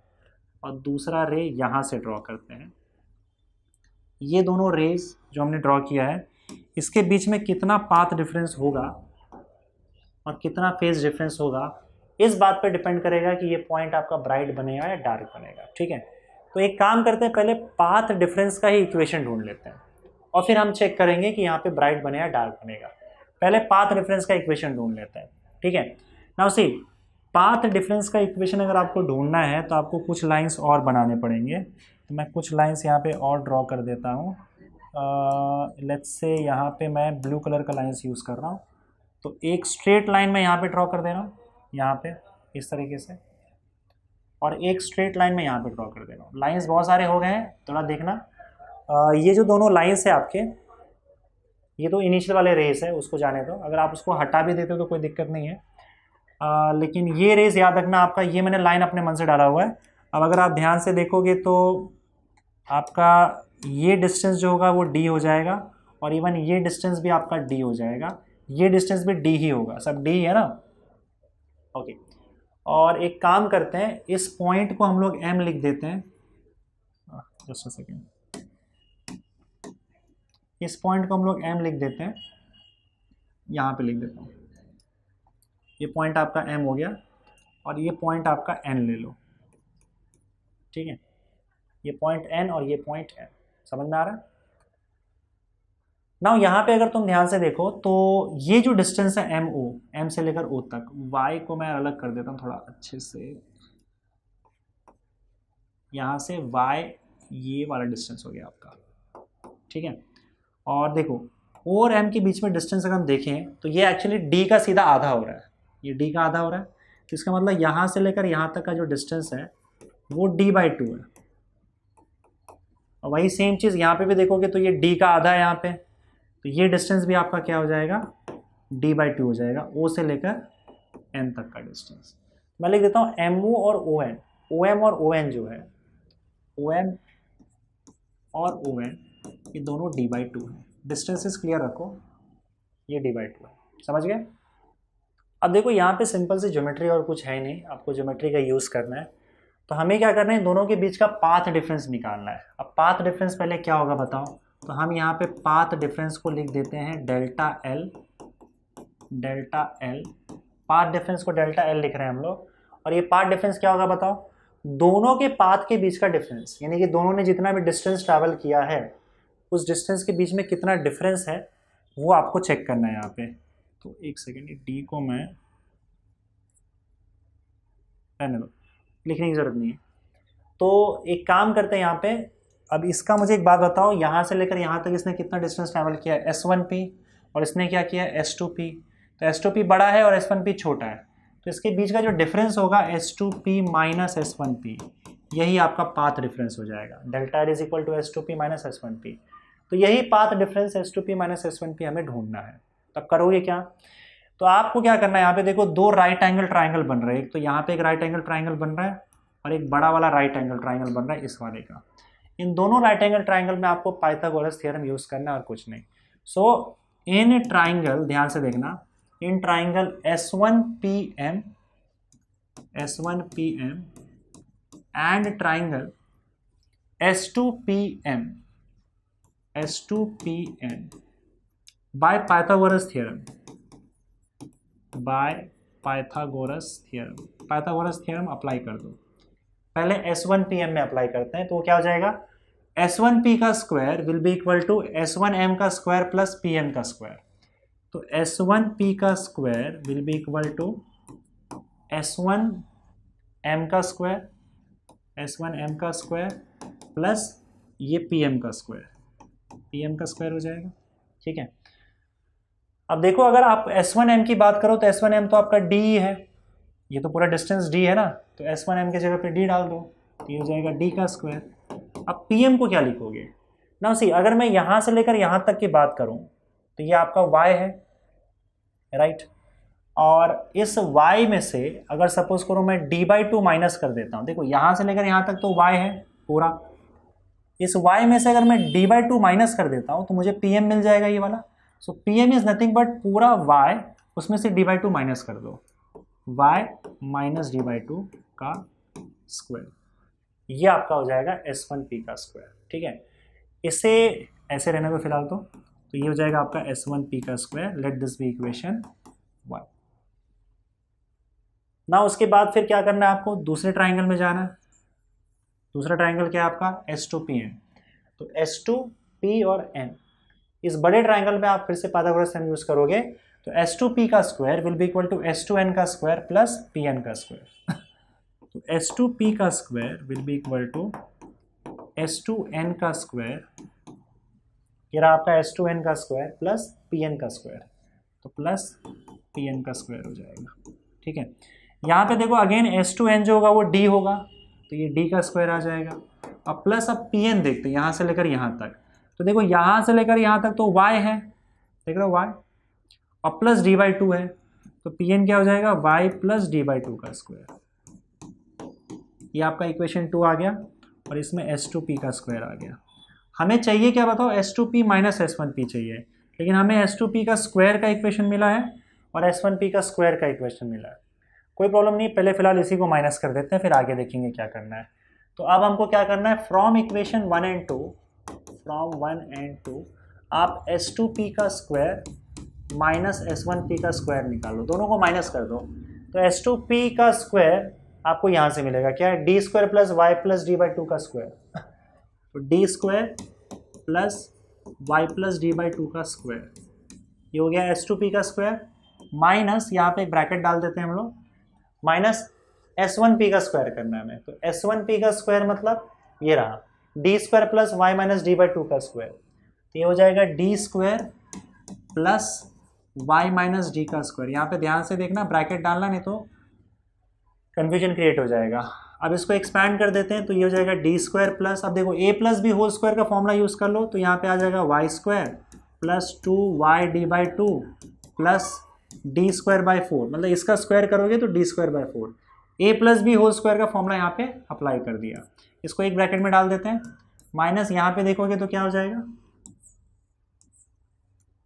और दूसरा रे यहाँ से ड्रॉ करते हैं। ये दोनों रेज जो हमने ड्रॉ किया है इसके बीच में कितना पाथ डिफरेंस होगा और कितना फेज डिफरेंस होगा, इस बात पर डिपेंड करेगा कि ये पॉइंट आपका ब्राइट बनेगा या डार्क बनेगा, ठीक है। तो एक काम करते हैं, पहले पाथ डिफरेंस का ही इक्वेशन ढूंढ लेते हैं और फिर हम चेक करेंगे कि यहाँ पे ब्राइट बनेगा डार्क बनेगा। पहले पाथ डिफरेंस का इक्वेशन ढूंढ लेते हैं, ठीक है। नाउ सी, पाथ डिफरेंस का इक्वेशन अगर आपको ढूंढना है तो आपको कुछ लाइंस और बनाने पड़ेंगे। तो मैं कुछ लाइंस यहाँ पे और ड्रॉ कर देता हूँ। लेट्स से यहाँ पे मैं ब्लू कलर का लाइंस यूज़ कर रहा हूँ। तो एक स्ट्रेट लाइन मैं यहाँ पे ड्रॉ कर दे रहा हूँ, यहाँ पे इस तरीके से, और एक स्ट्रेट लाइन में यहाँ पे ड्रॉ कर दे रहा हूँ। लाइंस बहुत सारे हो गए हैं, थोड़ा देखना। ये जो दोनों लाइंस है आपके, ये तो इनिशियल वाले रेस है, उसको जाने दो। अगर आप उसको हटा भी देते हो तो कोई दिक्कत नहीं है, लेकिन ये रेस याद रखना आपका, ये मैंने लाइन अपने मन से डाला हुआ है। अब अगर आप ध्यान से देखोगे तो आपका ये डिस्टेंस जो होगा वो d हो जाएगा और इवन ये डिस्टेंस भी आपका d हो जाएगा, ये डिस्टेंस भी d ही होगा, सब d है ना, ओके। और एक काम करते हैं, इस पॉइंट को हम लोग m लिख देते हैं, जस्ट अ सेकेंड। इस पॉइंट को हम लोग m लिख देते हैं, यहाँ पे लिख देता हूँ, ये पॉइंट आपका m हो गया और ये पॉइंट आपका n ले लो, ठीक है, ये पॉइंट n और ये पॉइंट n, समझ में आ रहा है। नाउ यहाँ पे अगर तुम ध्यान से देखो तो ये जो डिस्टेंस है m से लेकर o तक, y को मैं अलग कर देता हूँ थोड़ा अच्छे से, यहाँ से y ये वाला डिस्टेंस हो गया आपका, ठीक है। और देखो o और m के बीच में डिस्टेंस अगर हम देखें तो ये एक्चुअली d का सीधा आधा हो रहा है, ये d का आधा हो रहा है, तो इसका मतलब यहाँ से लेकर यहाँ तक का जो डिस्टेंस है वो d/2 है। और वही सेम चीज़ यहाँ पे भी देखोगे तो ये d का आधा है यहाँ पे, तो ये डिस्टेंस भी आपका क्या हो जाएगा, d/2 हो जाएगा, o से लेकर n तक का डिस्टेंस। मैं लिख देता हूँ MO और ON, OM और ON जो है, OM और ON ये दोनों d/2 है। डिस्टेंसेस क्लियर रखो, ये d/2 है, समझ गए। अब देखो यहाँ पे सिंपल सी ज्योमेट्री और कुछ है ही नहीं, आपको ज्योमेट्री का यूज़ करना है, तो हमें क्या करना है, दोनों के बीच का पाथ डिफरेंस निकालना है। अब पाथ डिफरेंस पहले क्या होगा बताओ, तो हम यहाँ पे पाथ डिफरेंस को लिख देते हैं डेल्टा एल, पाथ डिफरेंस को डेल्टा एल लिख रहे हैं हम लोग। और ये पाथ डिफरेंस क्या होगा बताओ, दोनों के पाथ के बीच का डिफरेंस, यानी कि दोनों ने जितना भी डिस्टेंस ट्रैवल किया है उस डिस्टेंस के बीच में कितना डिफरेंस है वो आपको चेक करना है यहाँ पे। तो एक सेकेंड, डी को मैं रहने दो, लिखने की ज़रूरत नहीं है। तो एक काम करते हैं यहाँ पे, अब इसका मुझे एक बात बताओ, यहाँ से लेकर यहाँ तक इसने कितना डिस्टेंस ट्रैवल किया है, S1P, और इसने क्या किया है S2P। तो S2P बड़ा है और S1P छोटा है, तो इसके बीच का जो डिफरेंस होगा S2P माइनस S1P, यही आपका पाथ डिफरेंस हो जाएगा। Delta L is equal to S2P minus S1P। तो यही path difference S2P minus S1P हमें ढूंढना है। तब करोगे क्या, तो आपको क्या करना है, यहाँ पे देखो दो राइट एंगल ट्राइंगल बन रहे हैं, एक तो यहाँ पे एक राइट एंगल ट्राइंगल बन रहा है और एक बड़ा वाला राइट एंगल ट्राइंगल बन रहा है इस वाले का। इन दोनों राइट एंगल ट्राइंगल में आपको पाइथागोरस थ्योरम यूज करना है और कुछ नहीं। सो इन ट्राइंगल, ध्यान से देखना, in triangle S1PM and triangle S2PM by Pythagoras theorem apply कर दो। पहले S1PM में अप्लाई करते हैं, तो क्या हो जाएगा, S1P का square will be equal to S1M का स्क्वायर प्लस PM का स्क्वायर। तो S1P का square will be equal to S1M का स्क्वायर प्लस ये PM का स्क्वायर हो जाएगा, ठीक है। अब देखो अगर आप S1M की बात करो तो S1M तो आपका D है, ये तो पूरा डिस्टेंस D है ना, तो S1M की जगह पे D डाल दो, तो ये हो जाएगा D का स्क्वायर। अब PM को क्या लिखोगे ना, सी अगर मैं यहाँ से लेकर यहाँ तक की बात करूँ तो ये आपका Y है, राइट। और इस Y में से अगर सपोज करो मैं D/2 माइनस कर देता हूँ, देखो यहाँ से लेकर यहाँ तक तो Y है पूरा, इस Y में से अगर मैं D/2 माइनस कर देता हूँ तो मुझे PM मिल जाएगा ये वाला। सो PM इज नथिंग बट पूरा Y, उसमें से D/2 माइनस कर दो, y माइनस D/2 का स्क्वायर, ये आपका हो जाएगा S1P का स्क्वायर, ठीक है। इसे ऐसे रहने दो फिलहाल, तो ये हो जाएगा आपका S1P का square, let this be equation 1। ना उसके बाद फिर क्या करना है आपको, दूसरे ट्राइंगल में जाना है। दूसरा ट्राइंगल क्या है आपका, S2PN। तो S2P और N, इस बड़े ट्राइंगल में आप फिर से पाइथागोरस थ्योरम यूज करोगे, तो S2P का square will be equal to S2N का स्क्वायर प्लस PN का स्क्वायर। तो S2P का square will be equal to S2N का स्क्वायर, ये रहा आपका S2N का स्क्वायर प्लस PN का स्क्वायर, तो प्लस PN का स्क्वायर हो जाएगा, ठीक है। यहाँ पे देखो अगेन S2N जो होगा वो D होगा, तो ये D का स्क्वायर आ जाएगा। अब प्लस अब PN देखते हैं यहाँ से लेकर यहाँ तक, तो देखो यहाँ से लेकर यहाँ तक तो Y है, देख रहे हो Y, और प्लस D/2 है, तो PN क्या हो जाएगा, Y प्लस D/2 का स्क्वायर। ये आपका इक्वेशन 2 आ गया और इसमें S2P का स्क्वायर आ गया। हमें चाहिए क्या बताओ, S2P माइनस S1P चाहिए, लेकिन हमें S2P का स्क्वायर का इक्वेशन मिला है और S1P का स्क्वायर का इक्वेशन मिला है। कोई प्रॉब्लम नहीं, पहले फिलहाल इसी को माइनस कर देते हैं, फिर आगे देखेंगे क्या करना है। तो अब हमको क्या करना है, फ्रॉम इक्वेशन 1 and 2, आप S2P का स्क्वायर माइनस S1P का स्क्वायर निकालो, दोनों को माइनस कर दो। तो S2P का स्क्वायर आपको यहाँ से मिलेगा क्या है, D square plus Y plus D by two का स्क्वायर। तो D square plus Y plus D by two का स्क्वायर, ये हो गया S2P का स्क्वायर, माइनस यहाँ पे एक ब्रैकेट डाल देते हैं हम लोग, माइनस S1P का स्क्वायर करना है हमें। तो S1P का स्क्वायर मतलब ये रहा D square plus Y minus D by two का स्क्वायर। तो ये हो जाएगा D square plus Y minus D का स्क्वायर। यहाँ पे ध्यान से देखना, ब्रैकेट डालना नहीं तो कन्फ्यूजन क्रिएट हो जाएगा। अब इसको एक्सपैंड कर देते हैं, तो ये हो जाएगा डी स्क्वायर प्लस, अब देखो A plus B whole square का फॉर्मूला यूज़ कर लो, तो यहाँ पे आ जाएगा Y square plus 2y/2 plus D square by 4, मतलब इसका स्क्वायर करोगे तो D square by 4। A plus B whole square का फॉर्मूला यहाँ पे अप्लाई कर दिया, इसको एक ब्रैकेट में डाल देते हैं, माइनस यहाँ पे देखोगे तो क्या हो जाएगा,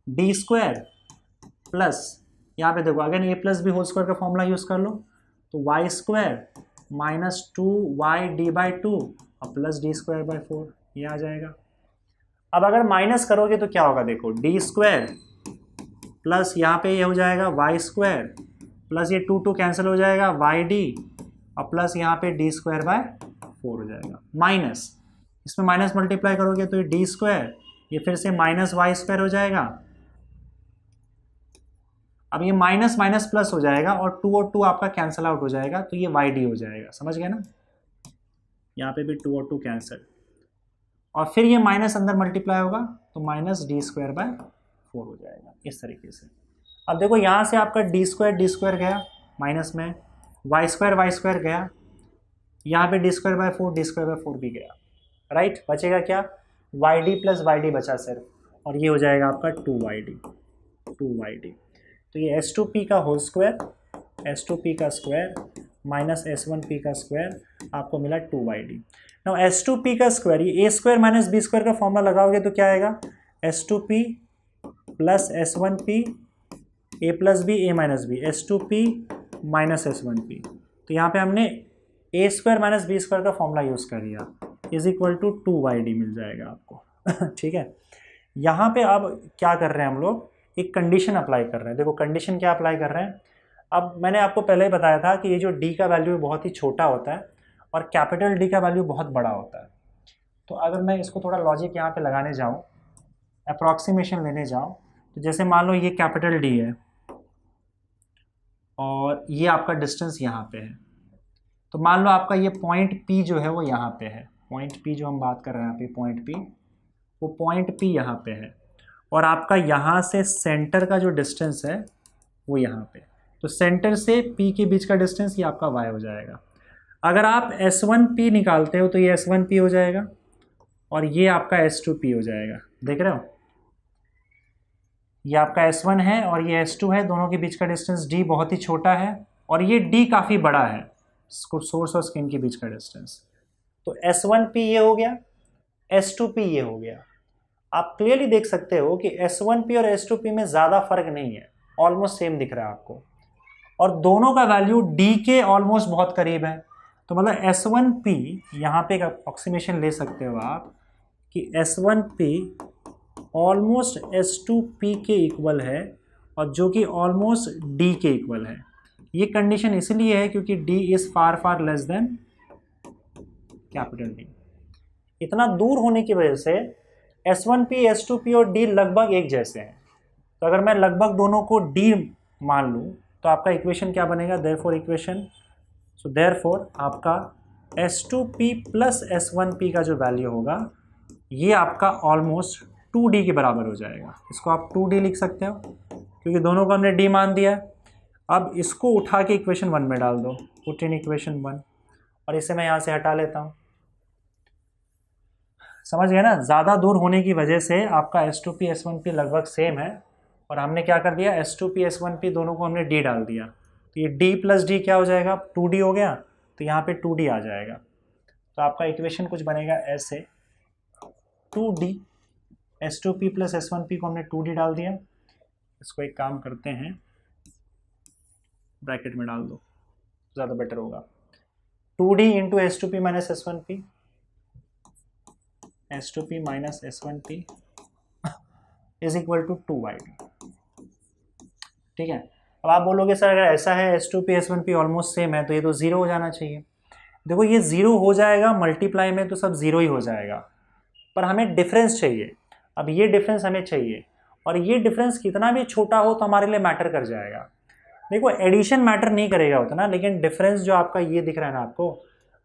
डी स्क्वायर प्लस यहाँ पे देखो अगर ए प्लस बी होल स्क्वायर का फॉर्मूला यूज़ कर लो, तो वाई स्क्वायर माइनस 2y/2 और प्लस डी स्क्वायर बाई 4, ये आ जाएगा। अब अगर माइनस करोगे तो क्या होगा, देखो डी स्क्वायर प्लस यहाँ पे ये हो जाएगा वाई स्क्वायर प्लस ये 2 कैंसिल हो जाएगा वाई डी और प्लस यहाँ पे डी स्क्वायर बाय 4 हो जाएगा, माइनस इसमें माइनस मल्टीप्लाई करोगे तो ये डी स्क्वायर, ये फिर से माइनस वाई स्क्वायर हो जाएगा। अब ये माइनस माइनस प्लस हो जाएगा और 2 और 2 आपका कैंसिल आउट हो जाएगा, तो ये वाई डी हो जाएगा, समझ गए ना, यहाँ पे भी 2 और 2 कैंसिल, और फिर ये माइनस अंदर मल्टीप्लाई होगा तो माइनस डी स्क्वायर बाय 4 हो जाएगा इस तरीके से। अब देखो यहाँ से आपका डी स्क्वायर गया माइनस में, वाई स्क्वायर गया, यहाँ पे डी स्क्वायर बाय 4 भी गया, राइट। बचेगा क्या, Y D plus Y D बचा सिर्फ, और ये हो जाएगा आपका 2y/2। तो ये S2P का होल स्क्वायर, S2P का स्क्वायर माइनस S1P का स्क्वायर आपको मिला 2y/2। नाउ S2P का स्क्वायर, ये a square minus b square का फॉर्मूला लगाओगे तो क्या आएगा, S2P plus S1P a plus B a minus B, S2P minus S1P। तो यहाँ पे हमने a square minus b square का फॉर्मूला यूज़ कर लिया, इज इक्वल टू 2y/2 मिल जाएगा आपको ठीक है। यहाँ पे अब क्या कर रहे हैं हम लोग, एक कंडीशन अप्लाई कर रहे हैं। देखो कंडीशन क्या अप्लाई कर रहे हैं, अब मैंने आपको पहले ही बताया था कि ये जो d का वैल्यू बहुत ही छोटा होता है और कैपिटल D का वैल्यू बहुत बड़ा होता है। तो अगर मैं इसको थोड़ा लॉजिक यहाँ पे लगाने जाऊँ, अप्रॉक्सीमेशन लेने जाऊँ, तो जैसे मान लो ये कैपिटल D है और ये आपका डिस्टेंस यहाँ पे है, तो मान लो आपका ये पॉइंट P जो है वो यहाँ पे है, पॉइंट P जो हम बात कर रहे हैं यहाँ पे पॉइंट P, वो पॉइंट P यहाँ पे है, और आपका यहाँ से सेंटर का जो डिस्टेंस है वो यहाँ पे, तो सेंटर से P के बीच का डिस्टेंस ये आपका y हो जाएगा। अगर आप S1P निकालते हो तो ये S1P हो जाएगा और ये आपका S2P हो जाएगा, देख रहे हो, ये आपका S1 है और ये S2 है, दोनों के बीच का डिस्टेंस D बहुत ही छोटा है और ये D काफ़ी बड़ा है, सोर्स और स्क्रीन के बीच का डिस्टेंस। तो S1P ये हो गया, S2P ये हो गया। आप क्लियरली देख सकते हो कि S1P और S2P में ज़्यादा फर्क नहीं है, ऑलमोस्ट सेम दिख रहा है आपको, और दोनों का वैल्यू D के ऑलमोस्ट बहुत करीब है। तो मतलब S1P यहाँ पे एक अप्रोक्सीमेशन ले सकते हो आप कि S1P ऑलमोस्ट S2P के इक्वल है, और जो कि ऑलमोस्ट D के इक्वल है। ये कंडीशन इसलिए है क्योंकि D is far less than capital D। इतना दूर होने की वजह से S1P, S2P और D लगभग एक जैसे हैं। तो अगर मैं लगभग दोनों को D मान लूँ तो आपका इक्वेशन क्या बनेगा, देयरफॉर इक्वेशन, सो देयरफॉर आपका S2P प्लस S1P का जो वैल्यू होगा ये आपका ऑलमोस्ट 2D के बराबर हो जाएगा। इसको आप 2D लिख सकते हो क्योंकि दोनों को हमने D मान दिया। अब इसको उठा के इक्वेशन 1 में डाल दो, पुट इन इक्वेशन 1, और इसे मैं यहाँ से हटा लेता हूँ। समझ गए ना, ज़्यादा दूर होने की वजह से आपका S2P S1P लगभग सेम है, और हमने क्या कर दिया, S2P S1P दोनों को हमने D डाल दिया, तो ये D प्लस D क्या हो जाएगा, 2D हो गया, तो यहाँ पे 2D आ जाएगा। तो आपका इक्वेशन कुछ बनेगा ऐसे, 2D, S2P प्लस S1P को हमने 2D डाल दिया। इसको एक काम करते हैं, ब्रैकेट में डाल दो, ज़्यादा बेटर होगा। 2D into S2P minus S1P, S2P minus S1P is equal to 2y_d। ठीक है, अब आप बोलोगे सर अगर ऐसा है S2P S1P ऑलमोस्ट सेम है तो ये तो जीरो हो जाना चाहिए। देखो ये जीरो हो जाएगा, मल्टीप्लाई में तो सब जीरो ही हो जाएगा, पर हमें डिफरेंस चाहिए। अब ये डिफरेंस हमें चाहिए, और ये डिफरेंस कितना भी छोटा हो तो हमारे लिए मैटर कर जाएगा। देखो एडिशन मैटर नहीं करेगा उतना, लेकिन डिफरेंस जो आपका ये दिख रहा है ना आपको,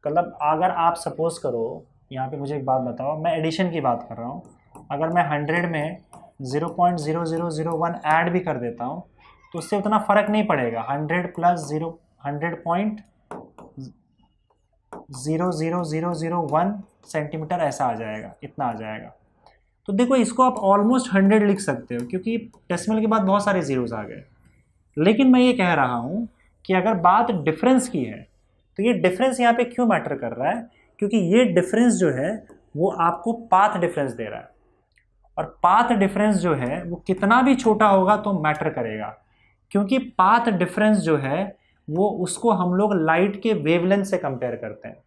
मतलब अगर आप सपोज करो, यहाँ पे मुझे एक बात बताओ, मैं एडिशन की बात कर रहा हूँ, अगर मैं 100 में 0.0001 ऐड भी कर देता हूँ तो उससे उतना फर्क नहीं पड़ेगा। 100 प्लस 100.00001 सेंटीमीटर ऐसा आ जाएगा, इतना आ जाएगा। तो देखो इसको आप ऑलमोस्ट 100 लिख सकते हो, क्योंकि डेसिमल के बाद बहुत सारे जीरोस आ गए। लेकिन मैं ये कह रहा हूँ कि अगर बात डिफरेंस की है तो ये डिफरेंस यहाँ पे क्यों मैटर कर रहा है, क्योंकि ये डिफरेंस जो है वो आपको पाथ डिफरेंस दे रहा है, और पाथ डिफरेंस जो है वो कितना भी छोटा होगा तो मैटर करेगा, क्योंकि पाथ डिफरेंस जो है वो उसको हम लोग लाइट के वेवलेंथ से कंपेयर करते हैं।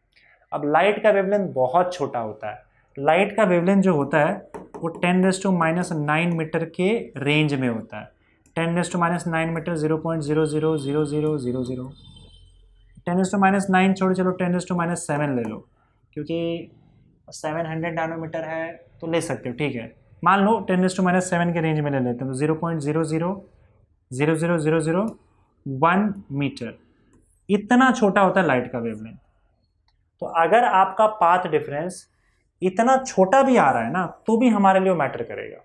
अब लाइट का वेवलेंथ बहुत छोटा होता है, लाइट का वेवलेंथ जो होता है वो 10⁻⁹ मीटर के रेंज में होता है। 10⁻⁹ मीटर 0.000000, 10⁻⁹ छोड़ो, चलो 10⁻⁷ ले लो, क्योंकि 700 नैनोमीटर है तो ले सकते हो, ठीक है। मान लो 10⁻⁷ के रेंज में ले लेते हैं तो 0.000001 मीटर, इतना छोटा होता है लाइट का वेवलेंथ। तो अगर आपका पाथ डिफरेंस इतना छोटा भी आ रहा है ना तो भी हमारे लिए मैटर करेगा।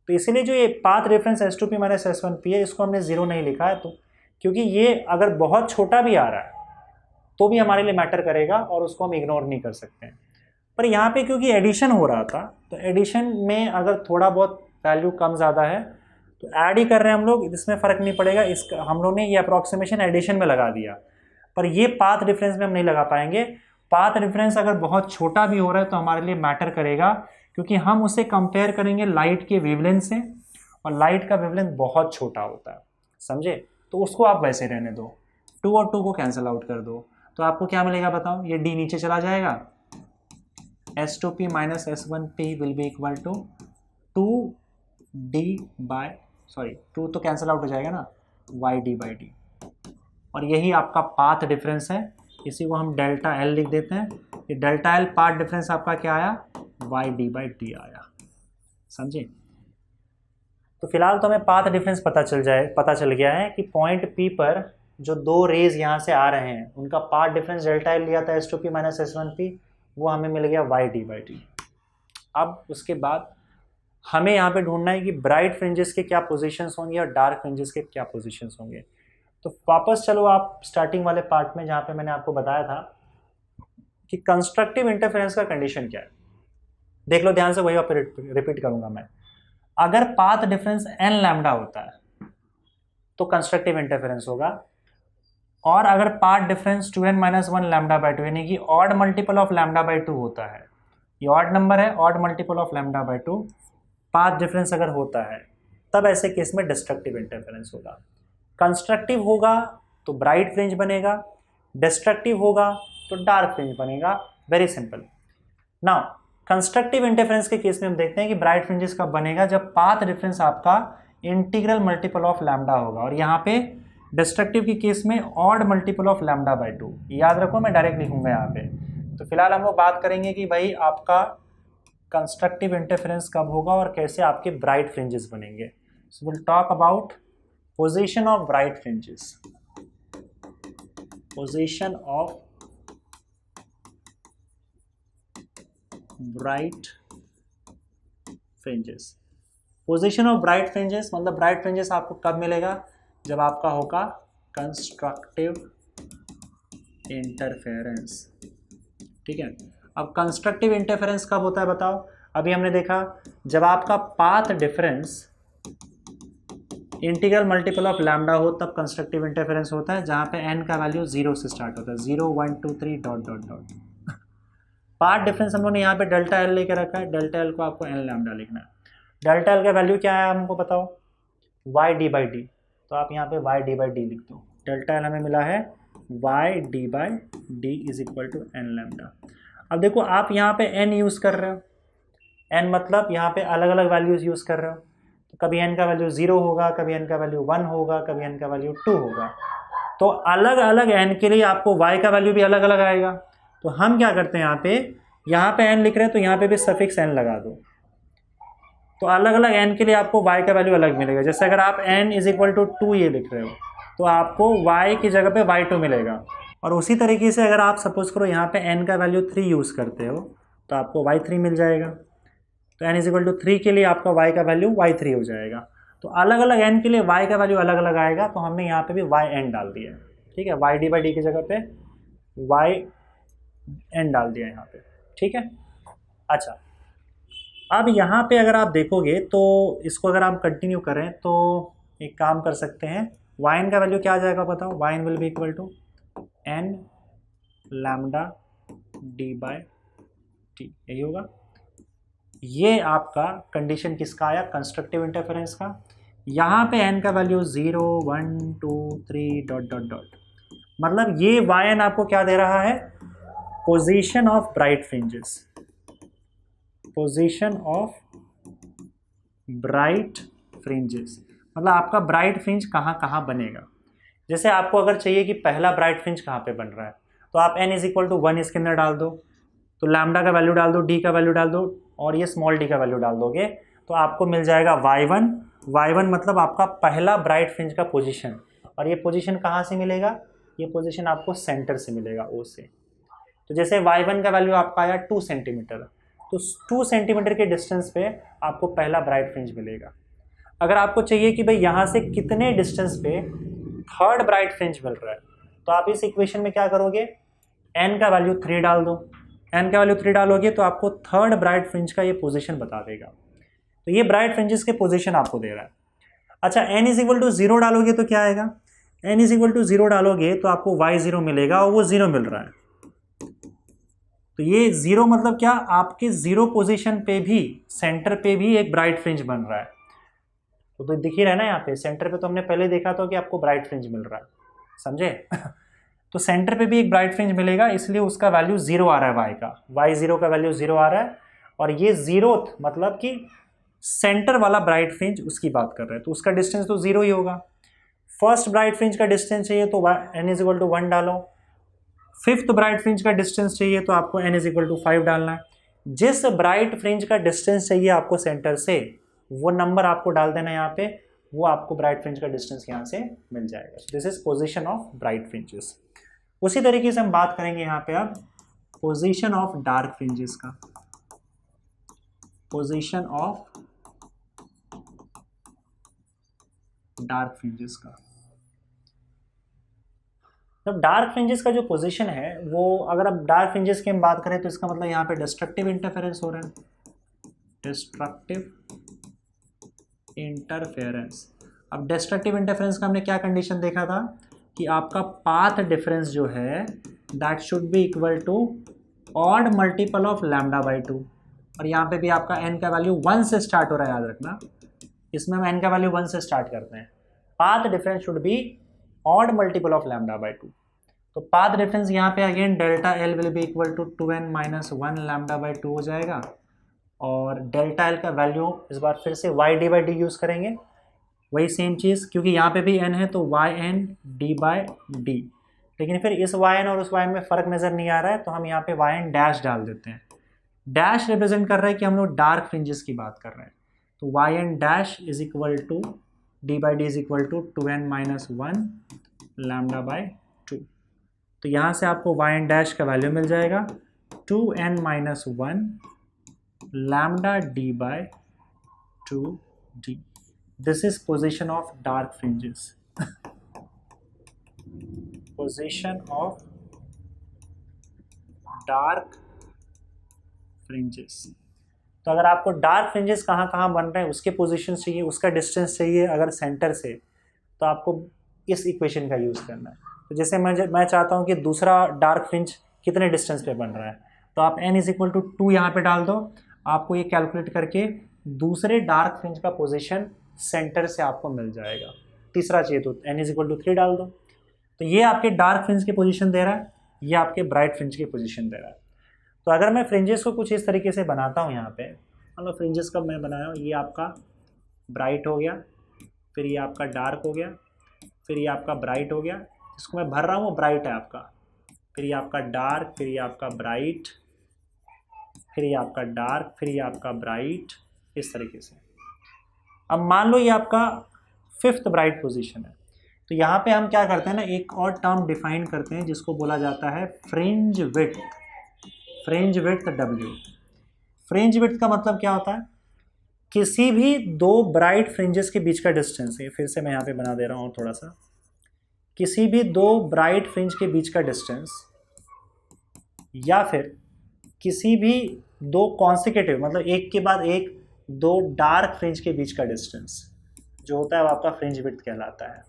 तो इसीलिए जो ये path difference S2P minus S1P है, इसको हमने जीरो नहीं लिखा है, तो क्योंकि ये अगर बहुत छोटा भी आ रहा है तो भी हमारे लिए मैटर करेगा और उसको हम इग्नोर नहीं कर सकते हैं। पर यहाँ पे क्योंकि एडिशन हो रहा था, तो एडिशन में अगर थोड़ा बहुत वैल्यू कम ज़्यादा है तो ऐड ही कर रहे हैं हम लोग, इसमें फ़र्क नहीं पड़ेगा। इसका हम लोग ने ये अप्रॉक्सीमेशन एडिशन में लगा दिया, पर ये पाथ डिफरेंस में हम नहीं लगा पाएंगे। पाथ डिफरेंस अगर बहुत छोटा भी हो रहा है तो हमारे लिए मैटर करेगा, क्योंकि हम उसे कंपेयर करेंगे लाइट के वेवलेंथ से, और लाइट का वेवलेंथ बहुत छोटा होता है, समझे। तो उसको आप वैसे रहने दो, 2 और 2 को कैंसिल आउट कर दो, तो आपको क्या मिलेगा बताओ, ये d नीचे चला जाएगा, S2P minus S1P will be equal to 2 तो कैंसिल आउट हो जाएगा ना, YD/d, और यही आपका पाथ डिफरेंस है। इसी को हम डेल्टा L लिख देते हैं। ये डेल्टा L पाथ डिफरेंस आपका क्या आया, YD/d आया, समझे। तो फिलहाल तो हमें पाथ डिफरेंस पता चल गया है कि पॉइंट P पर जो दो रेज यहाँ से आ रहे हैं उनका पाथ डिफरेंस डेल्टा L लिया था S2P माइनस S1P, वो हमें मिल गया YD/d। अब उसके बाद हमें यहाँ पे ढूंढना है कि ब्राइट फ्रिंजेस के क्या पोजीशंस होंगे और डार्क फ्रिंजेस के क्या पोजीशंस होंगे। तो वापस चलो आप स्टार्टिंग वाले पार्ट में, जहाँ पे मैंने आपको बताया था कि कंस्ट्रक्टिव इंटरफेरेंस का कंडीशन क्या है। देख लो ध्यान से, वही रिपीट करूंगा मैं। अगर पाथ डिफरेंस n लैम्डा होता है तो कंस्ट्रक्टिव इंटरफेरेंस होगा, और अगर पाथ डिफरेंस 2n-1 λ/2 यानी कि ऑड मल्टीपल ऑफ λ/2 होता है, ये ऑड नंबर है, odd multiple of λ/2 path difference अगर होता है, तब ऐसे केस में डिस्ट्रक्टिव इंटरफेरेंस होगा। कंस्ट्रक्टिव होगा तो ब्राइट फ्रिंज बनेगा, डिस्ट्रक्टिव होगा तो डार्क फ्रिंज बनेगा, very simple. Now constructive interference के केस में हम देखते हैं कि ब्राइट फ्रिंजेस कब बनेगा, जब पाथ डिफरेंस आपका इंटीग्रल मल्टीपल ऑफ लैम्डा होगा, और यहाँ पे डिस्ट्रक्टिव के केस में ऑड मल्टीपल ऑफ λ/2। याद रखो, मैं डायरेक्ट लिखूंगा यहाँ पे। तो फिलहाल हम लोग बात करेंगे कि भाई आपका कंस्ट्रक्टिव इंटरफेरेंस कब होगा और कैसे आपके ब्राइट फ्रिंजेस बनेंगे। So will talk about position of bright fringes. Position of bright fringes. Position of bright fringes मतलब ब्राइट फ्रिंजेस आपको कब मिलेगा, जब आपका होगा कंस्ट्रक्टिव इंटरफेरेंस, ठीक है। अब कंस्ट्रक्टिव इंटरफेरेंस कब होता है बताओ। अभी हमने देखा जब आपका path difference integral multiple of lambda हो तब कंस्ट्रक्टिव इंटरफेरेंस होता है, जहां पे n का वैल्यू 0 से स्टार्ट होता है, 0 1 2 3 dot dot dot. Path difference हम लोगों ने यहाँ पे डेल्टा L लेके रखा है, डेल्टा L को आपको n लैम्डा लिखना है। डेल्टा L का वैल्यू क्या है हमको बताओ, YD/d, तो आप यहाँ पे YD/d लिख दो। डेल्टा L हमें मिला है YD/d is equal to n lambda. अब देखो आप यहाँ पे n यूज कर रहे हो, n मतलब यहाँ पे अलग अलग वैल्यूज यूज़ कर रहे हो, तो कभी n का वैल्यू 0 होगा, कभी n का वैल्यू 1 होगा, कभी n का वैल्यू 2 होगा। तो अलग अलग n के लिए आपको y का वैल्यू भी अलग अलग आएगा। तो हम क्या करते हैं, यहाँ पे n लिख रहे हैं तो यहाँ पे भी सफिक्स n लगा दो, तो अलग अलग n के लिए आपको y का वैल्यू अलग मिलेगा। जैसे अगर आप n इज इक्वल टू 2 ये लिख रहे हो तो आपको y की जगह पे y2 मिलेगा। और उसी तरीके से अगर आप सपोज करो यहाँ पे n का वैल्यू 3 यूज़ करते हो तो आपको y3 मिल जाएगा। तो n इज इक्वल टू 3 के लिए आपका y का वैल्यू y3 हो जाएगा। तो अलग अलग n के लिए y का वैल्यू अलग अलग आएगा, तो हमने यहाँ पे भी yn डाल दिया है, ठीक है, y/d की जगह पे yn डाल दिया यहाँ पे, ठीक है। अच्छा, अब यहाँ पे अगर आप देखोगे तो इसको अगर आप कंटिन्यू करें तो एक काम कर सकते हैं, yn का वैल्यू क्या आ जाएगा बताओ, yn will be equal to n lambda d/t, यही होगा। ये आपका कंडीशन किसका आया, कंस्ट्रक्टिव इंटरफेरेंस का। यहाँ पे n का वैल्यू 0 1 2 3 डॉट डॉट डॉट, मतलब ये yn आपको क्या दे रहा है, position of bright fringes, position of bright fringes, मतलब आपका ब्राइट फ्रिंज कहाँ कहाँ बनेगा। जैसे आपको अगर चाहिए कि पहला ब्राइट फ्रिंज कहाँ पे बन रहा है, तो आप n इज इक्वल टू 1 इसके अंदर डाल दो, तो लैम्डा का वैल्यू डाल दो, d का वैल्यू डाल दो, और ये स्मॉल d का वैल्यू डाल दोगे तो आपको मिल जाएगा y1 मतलब आपका पहला ब्राइट फ्रिंज का पोजीशन। और ये पोजीशन कहाँ से मिलेगा, ये पोजीशन आपको सेंटर से मिलेगा, O से। तो जैसे y1 का वैल्यू आपका आया 2 सेंटीमीटर, तो 2 सेंटीमीटर के डिस्टेंस पे आपको पहला ब्राइट फ्रिंज मिलेगा। अगर आपको चाहिए कि भाई यहाँ से कितने डिस्टेंस पे थर्ड ब्राइट फ्रिंज मिल रहा है, तो आप इस इक्वेशन में क्या करोगे, n का वैल्यू 3 डाल दो, n का वैल्यू 3 डालोगे तो आपको थर्ड ब्राइट फ्रिंज का ये पोजीशन बता देगा। तो ये ब्राइट फ्रिंजेस के पोजीशन आपको दे रहा है। अच्छा, n इज इक्वल टू 0 डालोगे तो क्या आएगा, n इज इक्वल टू 0 डालोगे तो आपको y0 मिलेगा, और वो 0 मिल रहा है। तो ये 0 मतलब क्या, आपके 0 पोजीशन पे भी, सेंटर पे भी एक ब्राइट फ्रिंज बन रहा है। तो दिख ही रहा है ना, यहाँ पे सेंटर पे तो हमने पहले देखा था कि आपको ब्राइट फ्रिंज मिल रहा है, समझे। तो सेंटर पे भी एक ब्राइट फ्रिंज मिलेगा, इसलिए उसका वैल्यू 0 आ रहा है, y का, y0 का वैल्यू 0 आ रहा है। और ये 0th मतलब कि सेंटर वाला ब्राइट फ्रिंज उसकी बात कर रहे हैं, तो उसका डिस्टेंस तो 0 ही होगा। फर्स्ट ब्राइट फ्रिंज का डिस्टेंस चाहिए तो n इज इक्वल टू 1 डालो, फिफ्थ ब्राइट फ्रिंज का डिस्टेंस चाहिए तो आपको n इज इक्वल टू 5 डालना है। जिस ब्राइट फ्रिंज का डिस्टेंस चाहिए आपको सेंटर से, वो नंबर आपको डाल देना यहाँ पे, वो आपको ब्राइट फ्रिंज का डिस्टेंस यहाँ से मिल जाएगा। This is position of bright fringes. उसी तरीके से हम बात करेंगे यहाँ पे अब पोजीशन ऑफ डार्क फ्रिंजेस का, पोजीशन ऑफ डार्क फ्रिंजेस का। जब डार्क फ्रिंजेस का जो पोजीशन है वो, अगर अब डार्क फ्रिंजेस की हम बात करें तो इसका मतलब यहाँ पे डिस्ट्रक्टिव इंटरफेरेंस हो रहा है, डिस्ट्रक्टिव इंटरफेरेंस। अब डिस्ट्रक्टिव इंटरफेरेंस का हमने क्या कंडीशन देखा था कि आपका पाथ डिफरेंस जो है that should be equal to odd multiple of λ/2। और यहाँ पे भी आपका n का वैल्यू 1 से स्टार्ट हो रहा है, याद रखना, इसमें हम n का वैल्यू 1 से स्टार्ट करते हैं। Path difference should be odd multiple of λ/2। तो पाथ डिफरेंस यहाँ पे again delta L will be equal to 2n minus 1 λ/2 हो जाएगा। और डेल्टा एल का वैल्यू इस बार फिर से y/d यूज़ करेंगे, वही सेम चीज़, क्योंकि यहाँ पे भी n है तो yn d/d। लेकिन फिर इस yn और उस yn में फ़र्क नज़र नहीं आ रहा है, तो हम यहाँ पे yn डैश डाल देते हैं। डैश रिप्रेजेंट कर रहा है कि हम लोग डार्क फ्रिंजेस की बात कर रहे हैं। तो yn dash is equal to d/d is equal to 2n minus 1 λ/2। तो यहाँ से आपको yn डैश का वैल्यू मिल जाएगा 2n minus 1 λd/2d। This is position of dark fringes. Position of dark fringes. तो अगर आपको डार्क फ्रिंजेस कहाँ कहाँ बन रहे हैं उसके पोजीशन चाहिए, उसका डिस्टेंस चाहिए अगर सेंटर से, तो आपको इस इक्वेशन का यूज़ करना है। तो जैसे मैं चाहता हूँ कि दूसरा डार्क फ्रिंज कितने डिस्टेंस पे बन रहा है, तो आप n इज इक्वल टू 2 यहाँ पे डाल दो, आपको ये कैलकुलेट करके दूसरे डार्क फ्रिंज का पोजीशन सेंटर से आपको मिल जाएगा। तीसरा चाहिए तो n इज इक्वल टू 3 डाल दो। तो ये आपके डार्क फ्रिंज की पोजीशन दे रहा है, ये आपके ब्राइट फ्रिंज की पोजीशन दे रहा है। तो अगर मैं फ्रिंजेस को कुछ इस तरीके से बनाता हूँ यहाँ पे, मतलब फ्रिंजेस का मैं बनाया हूँ, ये आपका ब्राइट हो गया, फिर ये आपका डार्क हो गया, फिर ये आपका ब्राइट हो गया, इसको मैं भर रहा हूँ वो ब्राइट है आपका, फिर ये आपका डार्क, फिर ये आपका ब्राइट, फिर ये आपका डार्क, फिर ये आपका ब्राइट, इस तरीके से। अब मान लो ये आपका 5th ब्राइट पोजीशन है, तो यहाँ पे हम क्या करते हैं ना, एक और टर्म डिफाइन करते हैं जिसको बोला जाता है fringe width. Fringe width W। Fringe width का मतलब क्या होता है, किसी भी दो ब्राइट फ्रिंजेस के बीच का डिस्टेंस है, फिर से मैं यहाँ पे बना दे रहा हूँ थोड़ा सा, किसी भी दो ब्राइट फ्रिंज के बीच का डिस्टेंस, या फिर किसी भी दो कॉन्सिक्यूटिव, मतलब एक के बाद एक दो डार्क फ्रिंज के बीच का डिस्टेंस जो होता है वो आपका फ्रिंज विड्थ कहलाता है।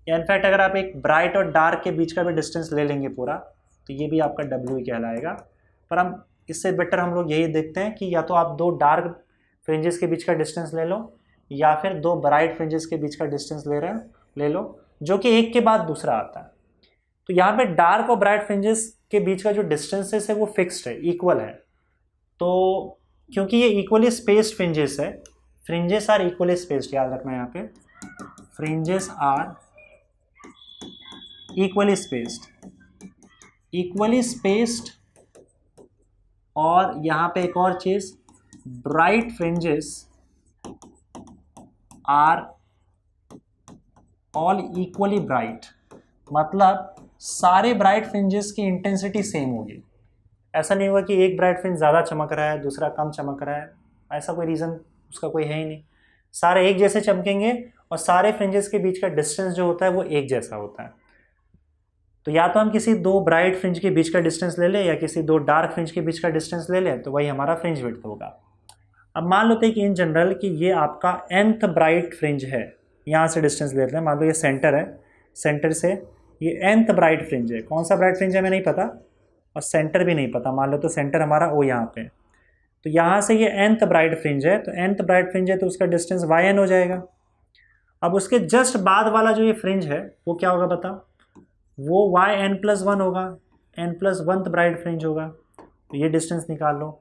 या इनफैक्ट अगर आप एक ब्राइट और डार्क के बीच का भी डिस्टेंस ले लेंगे पूरा, तो ये भी आपका W ही कहलाएगा। पर हम इससे बेटर हम लोग यही देखते हैं कि या तो आप दो डार्क फ्रिंजेस के बीच का डिस्टेंस ले लो, या फिर दो ब्राइट फ्रिंजेस के बीच का डिस्टेंस ले लो, जो कि एक के बाद दूसरा आता है। तो यहाँ पे डार्क और ब्राइट फ्रिंजेस के बीच का जो डिस्टेंसेस है वो फिक्स्ड है, इक्वल है। तो क्योंकि ये इक्वली स्पेस्ड फ्रिंजेस है, फ्रिंजेस आर इक्वली स्पेस्ड, याद रखना यहाँ पे, फ्रिंजेस आर इक्वली स्पेस्ड। और यहाँ पे एक और चीज, bright fringes are all equally bright, मतलब सारे ब्राइट फ्रिंजेस की इंटेंसिटी सेम होगी। ऐसा नहीं होगा कि एक ब्राइट फ्रिंज ज़्यादा चमक रहा है दूसरा कम चमक रहा है, ऐसा कोई रीज़न उसका कोई है ही नहीं। सारे एक जैसे चमकेंगे और सारे फ्रिंजेस के बीच का डिस्टेंस जो होता है वो एक जैसा होता है। तो या तो हम किसी दो ब्राइट फ्रिंज के बीच का डिस्टेंस ले लें या किसी दो डार्क फ्रिंज के बीच का डिस्टेंस ले लें, तो वही हमारा फ्रिंज विड्थ होगा। अब मान लेते हैं कि इन जनरल कि ये आपका nth ब्राइट फ्रिंज है, यहाँ से डिस्टेंस ले लेते हैं, मान लो ये सेंटर है, सेंटर से ये nth ब्राइट फ्रिंज है। कौन सा ब्राइट फ्रिंज है हमें नहीं पता और सेंटर भी नहीं पता, मान लो तो सेंटर हमारा ओ यहाँ पे, तो यहाँ से ये nth ब्राइट फ्रिंज है, तो nth ब्राइट फ्रिंज है तो उसका डिस्टेंस yn हो जाएगा। अब उसके जस्ट बाद वाला जो ये फ्रिंज है वो क्या होगा बताओ, वो yn+1 होगा, n+1th ब्राइट फ्रिंज होगा, तो ये डिस्टेंस निकाल लो।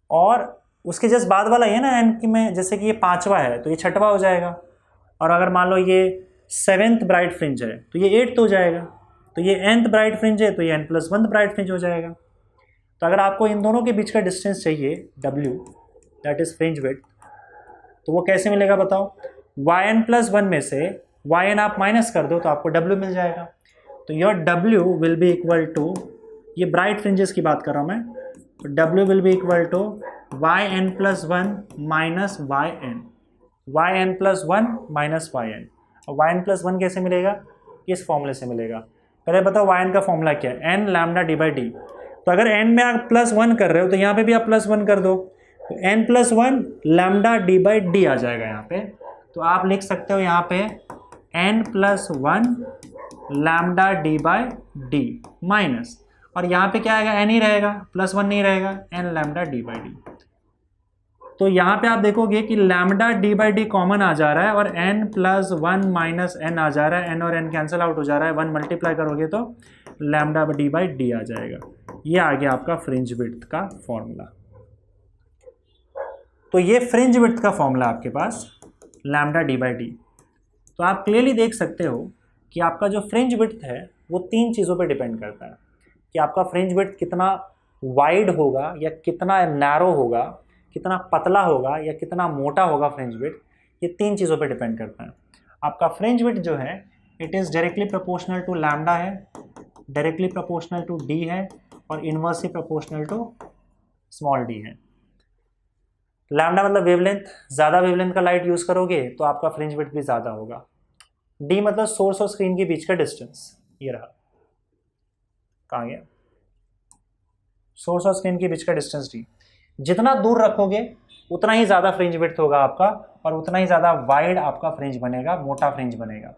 और उसके जस्ट बाद वाला ये ना n की में, जैसे कि ये 5वां है तो ये 6वां हो जाएगा, और अगर मान लो ये 7th ब्राइट फ्रिंज है तो ये 8th हो जाएगा, तो ये nth ब्राइट फ्रिंज है तो ये n+1 ब्राइट फ्रिंज हो जाएगा। तो अगर आपको इन दोनों के बीच का डिस्टेंस चाहिए W, that is fringe width, तो वो कैसे मिलेगा बताओ, yn+1 में से yn आप माइनस कर दो तो आपको W मिल जाएगा। तो your W will be equal to, ये ब्राइट फ्रिंजेस की बात कर रहा हूँ मैं, तो W will be equal to yn+1 minus yn+1 minus yn। और yn+1 कैसे मिलेगा, इस फॉर्मूले से मिलेगा। पहले बताओ yn का फॉर्मूला क्या है, n λ/d। तो अगर n में आप +1 कर रहे हो तो यहाँ पे भी आप +1 कर दो, तो n+1 λ/d आ जाएगा यहाँ पे। तो आप लिख सकते हो यहाँ पे n+1 λ/d माइनस, और यहाँ पे क्या आएगा, n ही रहेगा, +1 नहीं रहेगा, n λ/d। तो यहाँ पे आप देखोगे कि λ/d कॉमन आ जा रहा है और n+1 माइनस n आ जा रहा है, n और n कैंसिल आउट हो जा रहा है, 1 मल्टीप्लाई करोगे तो λ/d आ जाएगा। ये आ गया आपका फ्रिंज विड्थ का फॉर्मूला। तो ये फ्रिंज विड्थ का फॉर्मूला आपके पास λ/d। तो आप क्लियरली देख सकते हो कि आपका जो फ्रिंज विड्थ है वो 3 चीज़ों पर डिपेंड करता है, कि आपका फ्रिंज विड्थ कितना वाइड होगा या कितना नैरो होगा, कितना पतला होगा या कितना मोटा होगा फ्रिंज विड्थ, ये 3 चीज़ों पर डिपेंड करता है। आपका फ्रिंज विड्थ जो है it is directly proportional to lambda है, डायरेक्टली प्रोपोर्शनल टू डी है, और inversely proportional to small D है। लैम्डा मतलब वेवलेंथ, ज़्यादा वेवलेंथ का लाइट यूज़ करोगे तो आपका फ्रिंज विड्थ भी ज़्यादा होगा। डी मतलब सोर्स और स्क्रीन के बीच का डिस्टेंस, ये रहा, कहाँ गया, सोर्स और स्क्रीन के बीच का डिस्टेंस डी। जितना दूर रखोगे उतना ही ज़्यादा फ्रिंज विड्थ होगा आपका, और उतना ही ज़्यादा वाइड आपका फ्रिंज बनेगा, मोटा फ्रिंज बनेगा।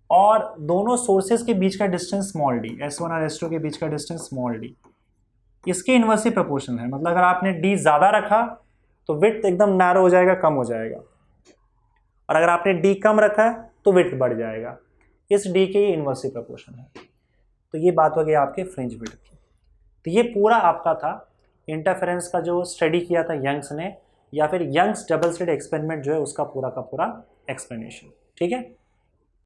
और दोनों सोर्सेज के बीच का डिस्टेंस स्मॉल डी, S1 और S2 के बीच का डिस्टेंस स्मॉल डी, इसके इन्वर्सली प्रोपोर्शनल है। मतलब अगर आपने डी ज़्यादा रखा तो विड्थ एकदम नैरो हो जाएगा, कम हो जाएगा, और अगर आपने डी कम रखा है तो विड्थ बढ़ जाएगा। इस डी के ये इन्वर्सली प्रोपोर्शन है। तो ये बात हो गई आपके फ्रिंज विड्थ की। तो ये पूरा आपका था इंटरफेरेंस का जो स्टडी किया था यंग्स ने, या फिर यंग्स डबल स्लिट एक्सपेरिमेंट जो है उसका पूरा का पूरा एक्सप्लेनेशन। ठीक है।